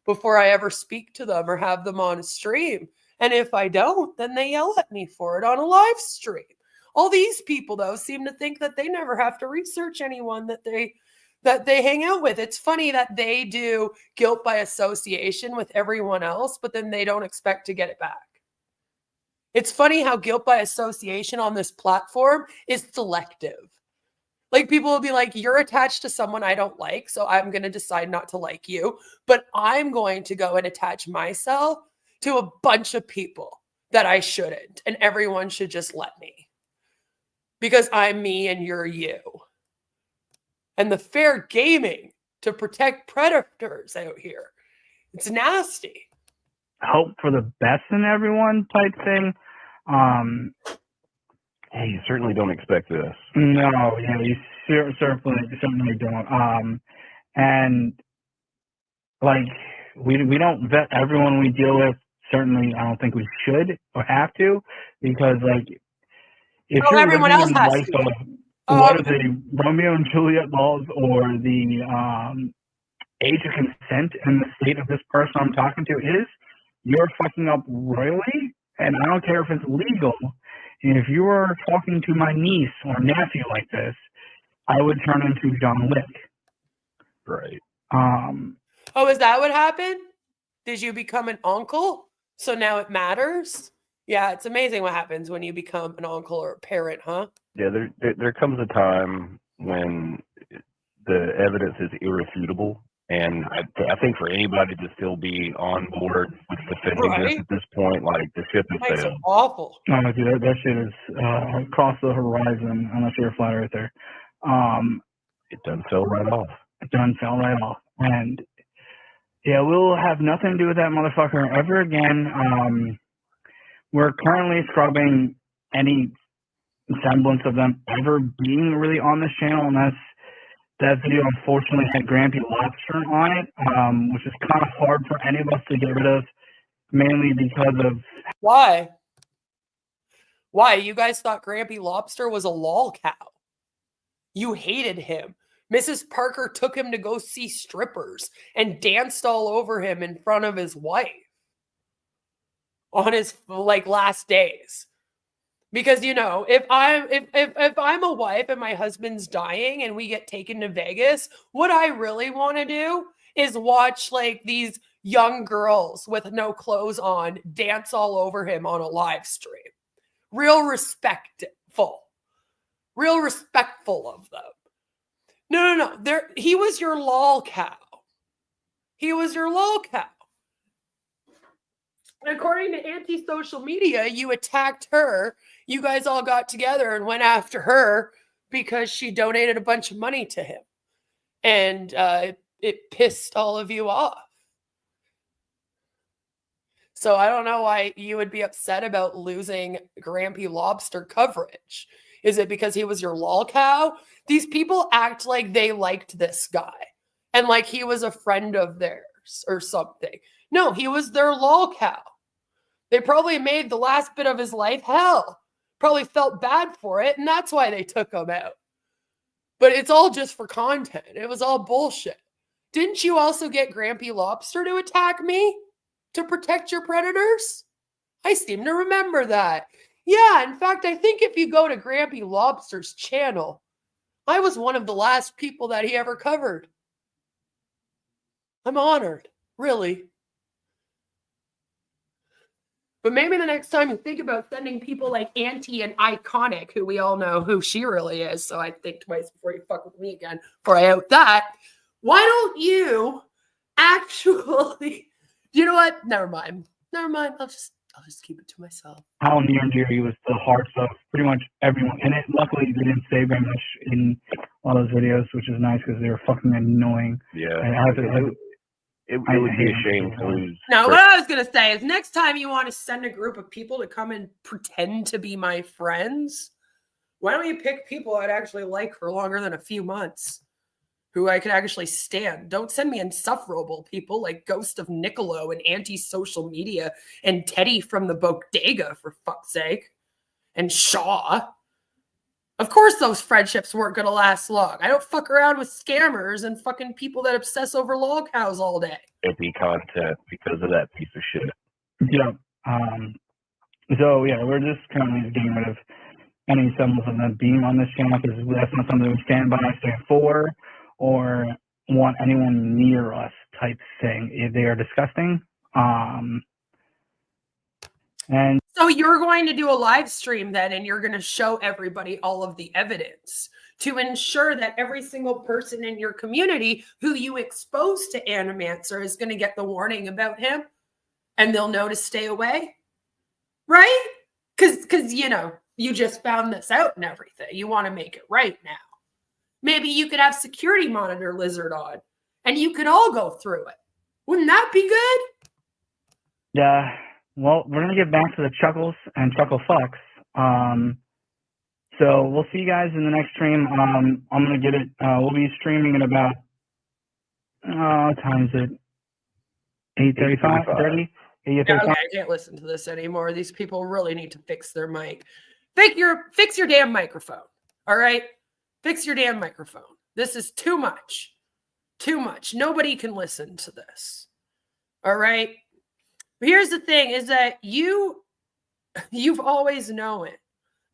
before I ever speak to them or have them on a stream. And if I don't, then they yell at me for it on a live stream. All these people, though, seem to think that they never have to research anyone that they hang out with. It's funny that they do guilt by association with everyone else, but then they don't expect to get it back. It's funny how guilt by association on this platform is selective. Like, people will be like, you're attached to someone I don't like, so I'm going to decide not to like you. But I'm going to go and attach myself to a bunch of people that I shouldn't. And everyone should just let me. Because I'm me and you're you. And the fair gaming to protect predators out here. It's nasty. Hope for the best in everyone type thing. Hey, you certainly don't expect this. No, yeah, you certainly don't. And like we don't vet everyone we deal with. Certainly, I don't think we should or have to, because like if you're everyone else has life to. Of what are the Romeo and Juliet laws or the age of consent in the state of this person I'm talking to is, you're fucking up royally, and I don't care if it's legal. And if you were talking to my niece or nephew like this, I would turn into John Wick. Right. Oh, is that what happened? Did you become an uncle? So now it matters? Yeah, it's amazing what happens when you become an uncle or a parent, huh? Yeah, there comes a time when the evidence is irrefutable. And I think for anybody to still be on board with defending this at this point, like, the ship has failed. Awful. No, dude, that shit is across the horizon, unless you're a flat earther. It done fell right off. It done fell right off. And yeah, we'll have nothing to do with that motherfucker ever again. We're currently scrubbing any semblance of them ever being really on this channel, unless that video unfortunately had Grampy Lobster on it, which is kind of hard for any of us to get rid of, mainly because of... Why? Why? You guys thought Grampy Lobster was a lol cow. You hated him. Mrs. Parker took him to go see strippers and danced all over him in front of his wife on his last days. Because, you know, if I'm a wife and my husband's dying and we get taken to Vegas, what I really want to do is watch these young girls with no clothes on dance all over him on a live stream. Real respectful of them. No. He was your lol cow. He was your lol cow. According to anti-social media, you attacked her. You guys all got together and went after her because she donated a bunch of money to him. And it pissed all of you off. So I don't know why you would be upset about losing Grampy Lobster coverage. Is it because he was your lol cow? These people act like they liked this guy and like he was a friend of theirs or something. No, he was their lol cow. They probably made the last bit of his life hell. Probably felt bad for it, and that's why they took him out. But it's all just for content. It was all bullshit. Didn't you also get Grampy Lobster to attack me? To protect your predators? I seem to remember that. Yeah, in fact, I think if you go to Grampy Lobster's channel, I was one of the last people that he ever covered. I'm honored, really. But maybe the next time you think about sending people like Auntie and Iconic, who we all know who she really is, so I think twice before you fuck with me again, before I out that, why don't you actually, you know what? Never mind. I'll just keep it to myself. How near and dear he was to the hearts of pretty much everyone. And luckily they didn't say very much in all those videos, which is nice because they were fucking annoying. Yeah. And it would be a shame to lose. Now, what I was going to say is next time you want to send a group of people to come and pretend to be my friends, why don't you pick people I'd actually like for longer than a few months, who I could actually stand? Don't send me insufferable people like Ghost of Niccolo and anti-social media and Teddy from the Bodega, for fuck's sake, and Shaw. Of course those friendships weren't going to last long. I don't fuck around with scammers and fucking people that obsess over log cows all day. Epi content because of that piece of shit. Yeah. So, yeah, we're just currently getting rid of any semblance of that beam on this channel because that's not something we stand by, stand for, or want anyone near us type thing. They are disgusting. And so you're going to do a live stream then, and you're going to show everybody all of the evidence to ensure that every single person in your community who you expose to Animancer is going to get the warning about him, and they'll know to stay away, right? Because you know, you just found this out and everything. You want to make it right now. Maybe you could have security monitor lizard on, and you could all go through it. Wouldn't that be good? Yeah. Well, we're going to get back to the chuckles and chuckle fucks. So we'll see you guys in the next stream. I'm going to get it. We'll be streaming at about, what time is it? 8:35, 30? Okay, I can't listen to this anymore. These people really need to fix their mic. Fix your damn microphone. All right? Fix your damn microphone. This is too much. Too much. Nobody can listen to this. All right? But here's the thing is that you've always known it.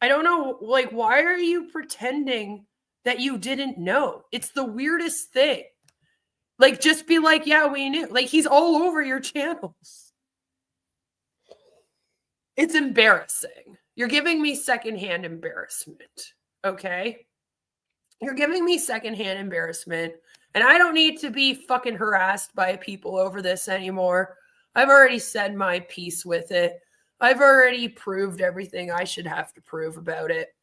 I don't know, like, why are you pretending that you didn't know? It's the weirdest thing. Like, just be like, yeah, we knew. Like, he's all over your channels. It's embarrassing. You're giving me secondhand embarrassment, okay? You're giving me secondhand embarrassment, and I don't need to be fucking harassed by people over this anymore. I've already said my piece with it. I've already proved everything I should have to prove about it.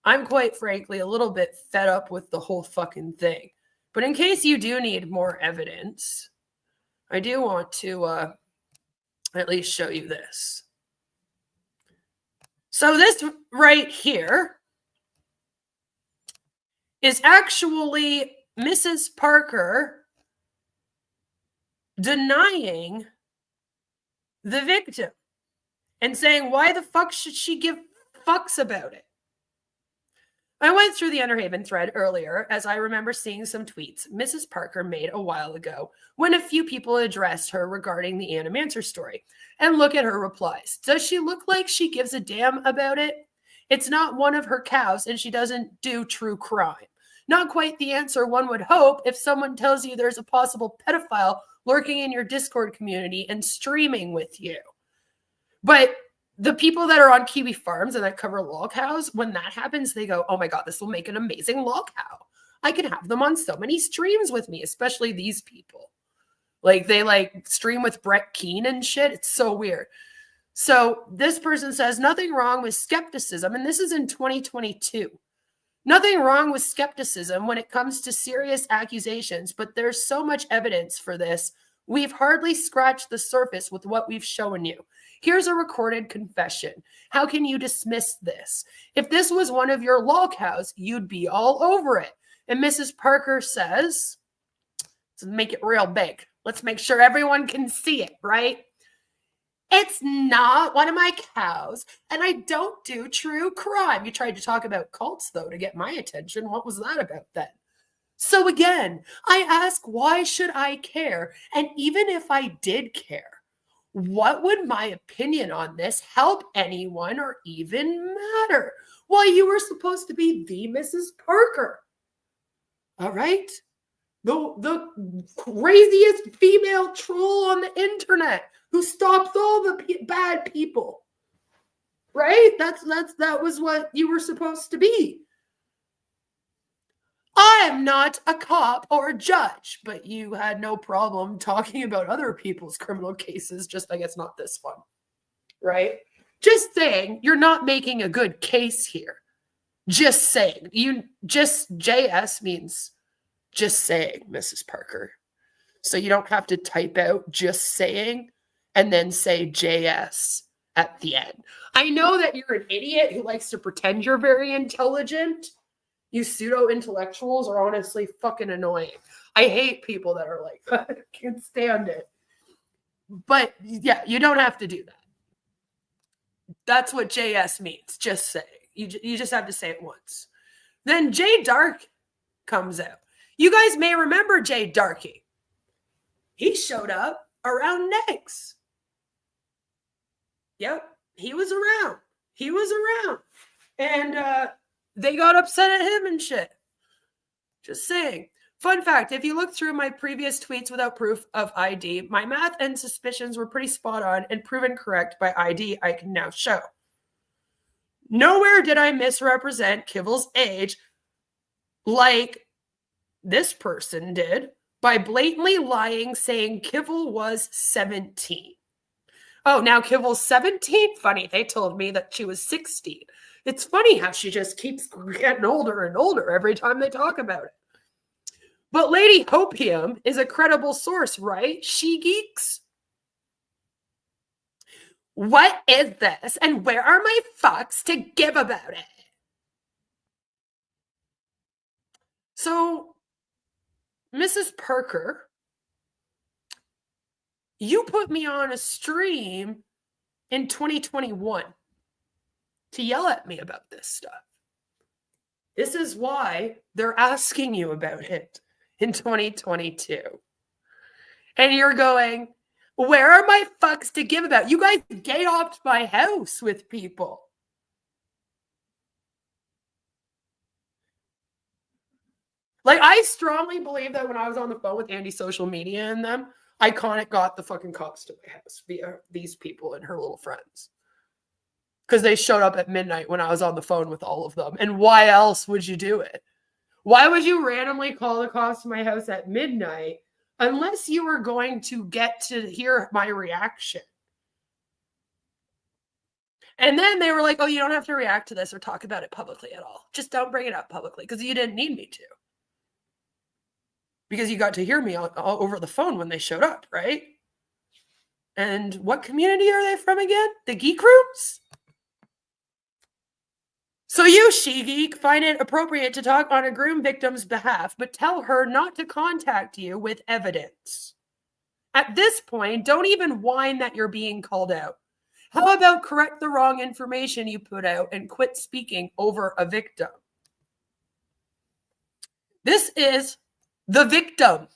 I'm quite frankly a little bit fed up with the whole fucking thing. But in case you do need more evidence, I do want to at least show you this. So this right here is actually Mrs. Parker denying the victim and saying, why the fuck should she give fucks about it? I went through the Underhaven thread earlier as I remember seeing some tweets Mrs. Parker made a while ago when a few people addressed her regarding the Animancer story. And look at her replies. Does she look like she gives a damn about it? It's not one of her cows and she doesn't do true crime. Not quite the answer one would hope if someone tells you there's a possible pedophile lurking in your Discord community and streaming with you. But the people that are on Kiwi Farms and that cover log cows, when that happens, they go, oh my God, this will make an amazing log cow. I can have them on so many streams with me, especially these people. Like they like stream with Brett Keane and shit. It's so weird. So this person says nothing wrong with skepticism. And this is in 2022. Nothing wrong with skepticism when it comes to serious accusations, but there's so much evidence for this. We've hardly scratched the surface with what we've shown you. Here's a recorded confession. How can you dismiss this? If this was one of your log cows, you'd be all over it. And Mrs. Parker says, let's make it real big. Let's make sure everyone can see it, right? It's not one of my cows, and I don't do true crime. You tried to talk about cults, though, to get my attention. What was that about then? So again, I ask, why should I care? And even if I did care, what would my opinion on this help anyone or even matter? Well, you were supposed to be the Mrs. Parker. All right? The craziest female troll on the internet who stops all the bad people. Right? That was what you were supposed to be. I am not a cop or a judge, but you had no problem talking about other people's criminal cases, just I guess not this one, right? Just saying, you're not making a good case here. Just saying. JS means just saying, Mrs. Parker. So you don't have to type out just saying and then say JS at the end. I know that you're an idiot who likes to pretend you're very intelligent. You pseudo-intellectuals are honestly fucking annoying. I hate people that are like that. I can't stand it. But yeah, you don't have to do that. That's what JS means. Just say. You just have to say it once. Then Jay Dark comes out. You guys may remember Jay Darky. He showed up around next. Yep, he was around. He was around. And they got upset at him and shit. Just saying. Fun fact, if you look through my previous tweets without proof of ID, my math and suspicions were pretty spot on and proven correct by ID I can now show. Nowhere did I misrepresent Kivel's age like this person did by blatantly lying, saying Kivel was 17. Oh, now Kivel's 17? Funny, they told me that she was 16. It's funny how she just keeps getting older and older every time they talk about it. But Lady Hbomb is a credible source, right? She geeks. What is this? And where are my fucks to give about it? So, Mrs. Parker, you put me on a stream in 2021 to yell at me about this stuff. This is why they're asking you about it in 2022. And you're going, where are my fucks to give about? You guys gay opt my house with people. Like, I strongly believe that when I was on the phone with Andy Social Media and them, Iconic got the fucking cops to my house via these people and her little friends. Because they showed up at midnight when I was on the phone with all of them. And why else would you do it? Why would you randomly call the cops to my house at midnight unless you were going to get to hear my reaction? And then they were like, oh, you don't have to react to this or talk about it publicly at all. Just don't bring it up publicly because you didn't need me to. Because you got to hear me all over the phone when they showed up, right? And what community are they from again? The Geek Rooms? So you, she-geek, find it appropriate to talk on a groom victim's behalf, but tell her not to contact you with evidence. At this point, don't even whine that you're being called out. How about correct the wrong information you put out and quit speaking over a victim? This is the victim.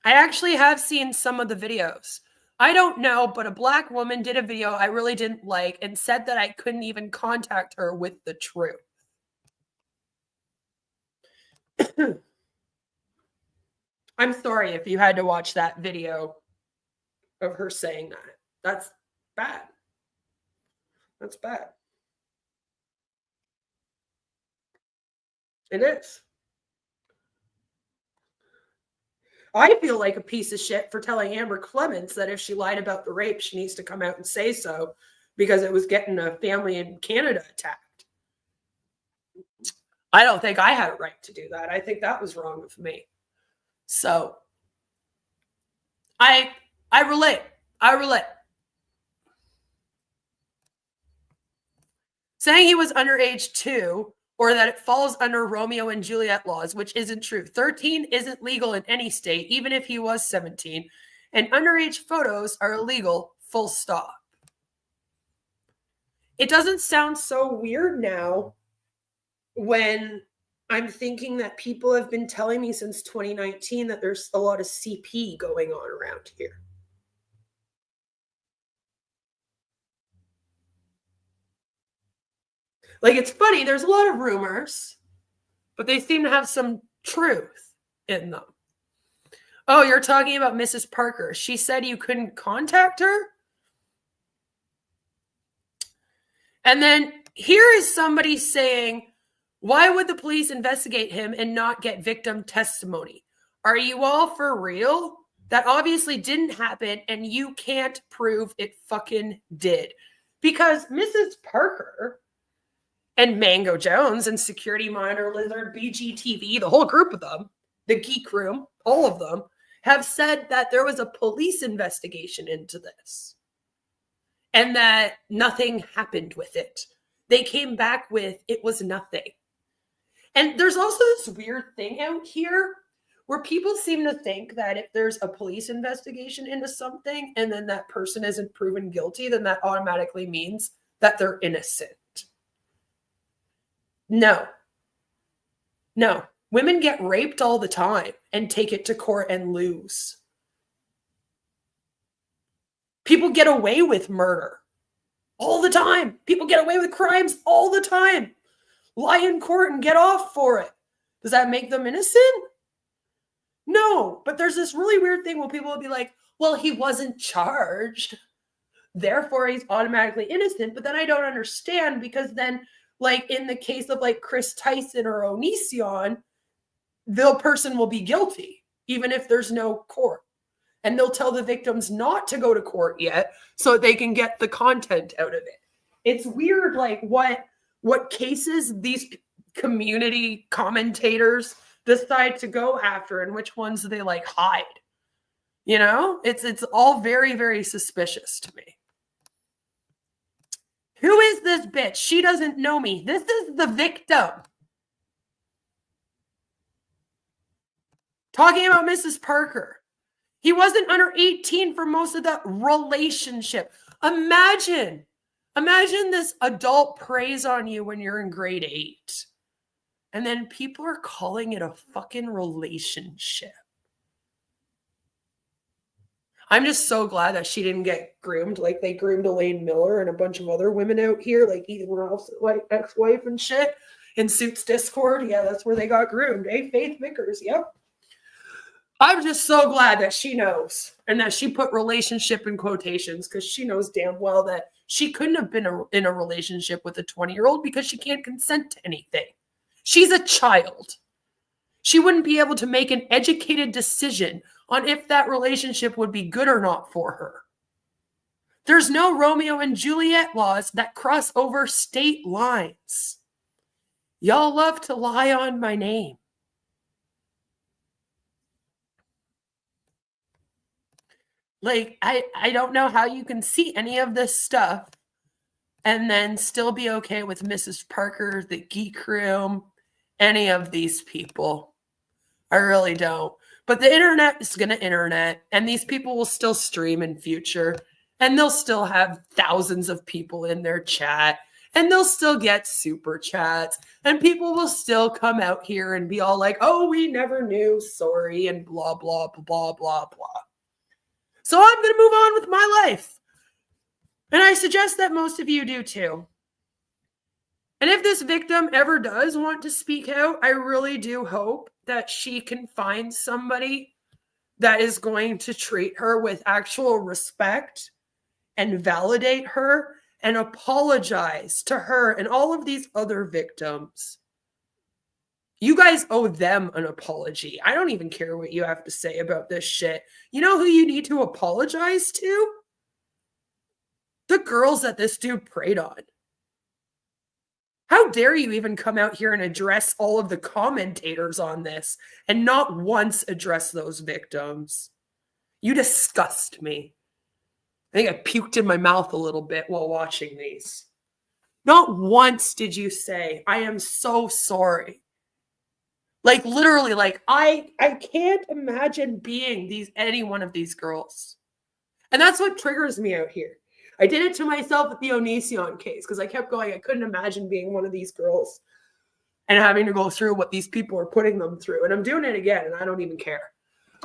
I actually have seen some of the videos. I don't know, but a black woman did a video I really didn't like and said that I couldn't even contact her with the truth. I'm sorry if you had to watch that video of her saying that. That's bad. That's bad. It is. I feel like a piece of shit for telling Amber Clements that if she lied about the rape, she needs to come out and say so because it was getting a family in Canada attacked. I don't think I had a right to do that. I think that was wrong of me. So I relate. I relate. Saying he was underage too, or that it falls under Romeo and Juliet laws, which isn't true. 13 isn't legal in any state, even if he was 17. And underage photos are illegal, full stop. It doesn't sound so weird now when I'm thinking that people have been telling me since 2019 that there's a lot of CP going on around here. Like, it's funny, there's a lot of rumors, but they seem to have some truth in them. Oh, you're talking about Mrs. Parker. She said you couldn't contact her? And then here is somebody saying, why would the police investigate him and not get victim testimony? Are you all for real? That obviously didn't happen, and you can't prove it fucking did. Because Mrs. Parker And Mango Jones and Security Monitor Lizard, BGTV, the whole group of them, the Geek Room, all of them, have said that there was a police investigation into this and that nothing happened with it. They came back with it was nothing. And there's also this weird thing out here where people seem to think that if there's a police investigation into something and then that person isn't proven guilty, then that automatically means that they're innocent. No. Women get raped all the time and take it to court and lose. People get away with murder all the time. People get away with crimes all the time. Lie in court and get off for it. Does that make them innocent? No, but there's this really weird thing where people will be like, well, he wasn't charged, therefore he's automatically innocent. But then I don't understand, because then, like in the case of like Chris Tyson or Onision, the person will be guilty, even if there's no court. And they'll tell the victims not to go to court yet so they can get the content out of it. It's weird, like what cases these community commentators decide to go after and which ones they like hide. You know, it's all very, very suspicious to me. Who is this bitch? She doesn't know me. This is the victim. Talking about Mrs. Parker. He wasn't under 18 for most of the relationship. Imagine this adult preys on you when you're in grade 8. And then people are calling it a fucking relationship. I'm just so glad that she didn't get groomed like they groomed Elaine Miller and a bunch of other women out here, like Ethan Ralph's ex-wife and shit in Suits Discord. Yeah, that's where they got groomed. Faith Vickers, yep. I'm just so glad that she knows and that she put relationship in quotations, because she knows damn well that she couldn't have been in a relationship with a 20-year-old because she can't consent to anything. She's a child. She wouldn't be able to make an educated decision on if that relationship would be good or not for her. There's no Romeo and Juliet laws that cross over state lines. Y'all love to lie on my name. Like, I don't know how you can see any of this stuff and then still be okay with Mrs. Parker, the Geek Room, any of these people. I really don't. But the internet is going to internet, and these people will still stream in future, and they'll still have thousands of people in their chat, and they'll still get super chats, and people will still come out here and be all like, oh, we never knew, sorry, and blah, blah, blah, blah, blah. So I'm going to move on with my life. And I suggest that most of you do too. And if this victim ever does want to speak out, I really do hope that she can find somebody that is going to treat her with actual respect and validate her and apologize to her and all of these other victims. You guys owe them an apology. I don't even care what you have to say about this shit. You know who you need to apologize to? The girls that this dude preyed on. How dare you even come out here and address all of the commentators on this and not once address those victims? You disgust me. I think I puked in my mouth a little bit while watching these. Not once did you say, I am so sorry. Like, literally, like, I can't imagine being any one of these girls. And that's what triggers me out here. I did it to myself with the Onision case because I kept going, I couldn't imagine being one of these girls and having to go through what these people are putting them through. And I'm doing it again, and I don't even care.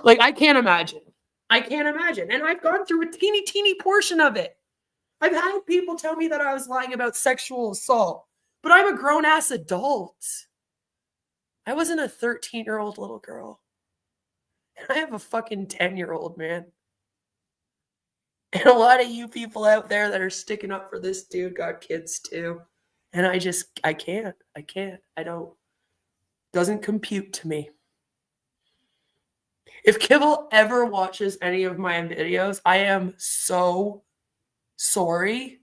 Like, I can't imagine. I can't imagine. And I've gone through a teeny portion of it. I've had people tell me that I was lying about sexual assault, but I'm a grown-ass adult. I wasn't a 13-year-old little girl. And I have a fucking 10-year-old, man. And a lot of you people out there that are sticking up for this dude got kids too. And I can't. I don't. Doesn't compute to me. If Kibble ever watches any of my videos, I am so sorry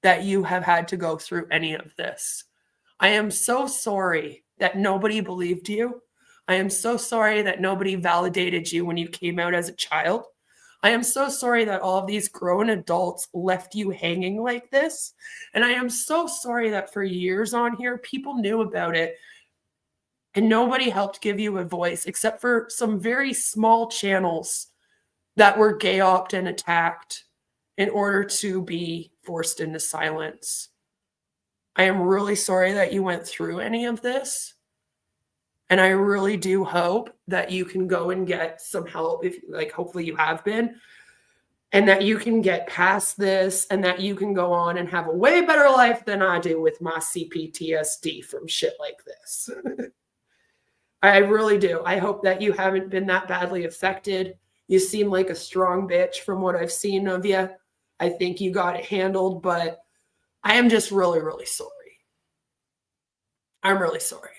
that you have had to go through any of this. I am so sorry that nobody believed you. I am so sorry that nobody validated you when you came out as a child. I am so sorry that all of these grown adults left you hanging like this. And I am so sorry that for years on here, people knew about it and nobody helped give you a voice except for some very small channels that were gay-opped and attacked in order to be forced into silence. I am really sorry that you went through any of this. And I really do hope that you can go and get some help, if like hopefully you have been, and that you can get past this and that you can go on and have a way better life than I do with my CPTSD from shit like this. I really do. I hope that you haven't been that badly affected. You seem like a strong bitch from what I've seen of you. I think you got it handled, but I am just really, really sorry. I'm really sorry.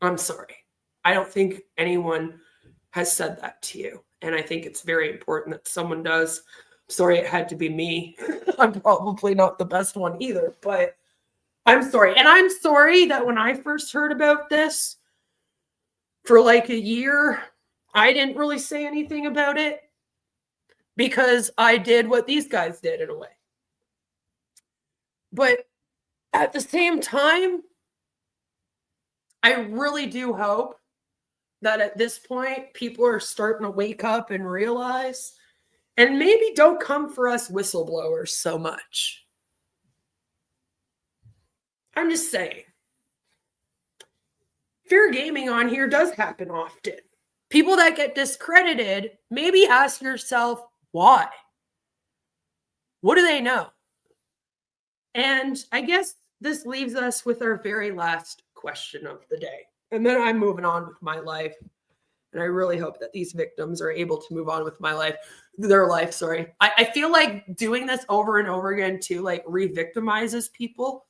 I'm sorry. I don't think anyone has said that to you. And I think it's very important that someone does. I'm sorry it had to be me. I'm probably not the best one either, but I'm sorry. And I'm sorry that when I first heard about this for like a year, I didn't really say anything about it because I did what these guys did in a way. But at the same time, I really do hope that at this point, people are starting to wake up and realize, and maybe don't come for us whistleblowers so much. I'm just saying. Fair gaming on here does happen often. People that get discredited, maybe ask yourself, why? What do they know? And I guess this leaves us with our very last question of the day. And then I'm moving on with my life. And I really hope that these victims are able to move on with their life, sorry. I feel like doing this over and over again too, like re-victimizes people.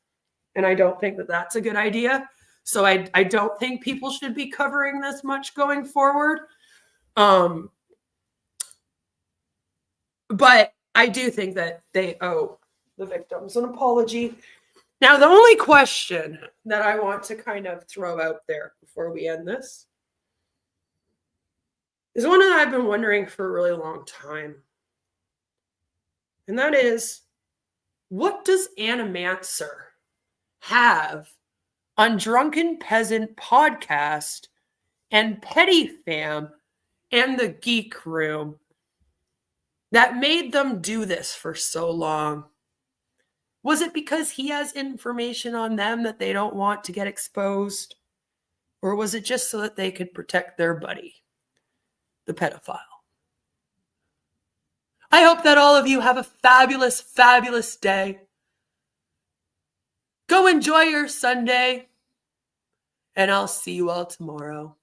And I don't think that that's a good idea. So I don't think people should be covering this much going forward. But I do think that they owe the victims an apology. Now, the only question that I want to kind of throw out there before we end this is one that I've been wondering for a really long time. And that is, what does Animancer have on Drunken Peasant Podcast and Petty Fam and the Geek Room that made them do this for so long? Was it because he has information on them that they don't want to get exposed? Or was it just so that they could protect their buddy, the pedophile? I hope that all of you have a fabulous, fabulous day. Go enjoy your Sunday, and I'll see you all tomorrow.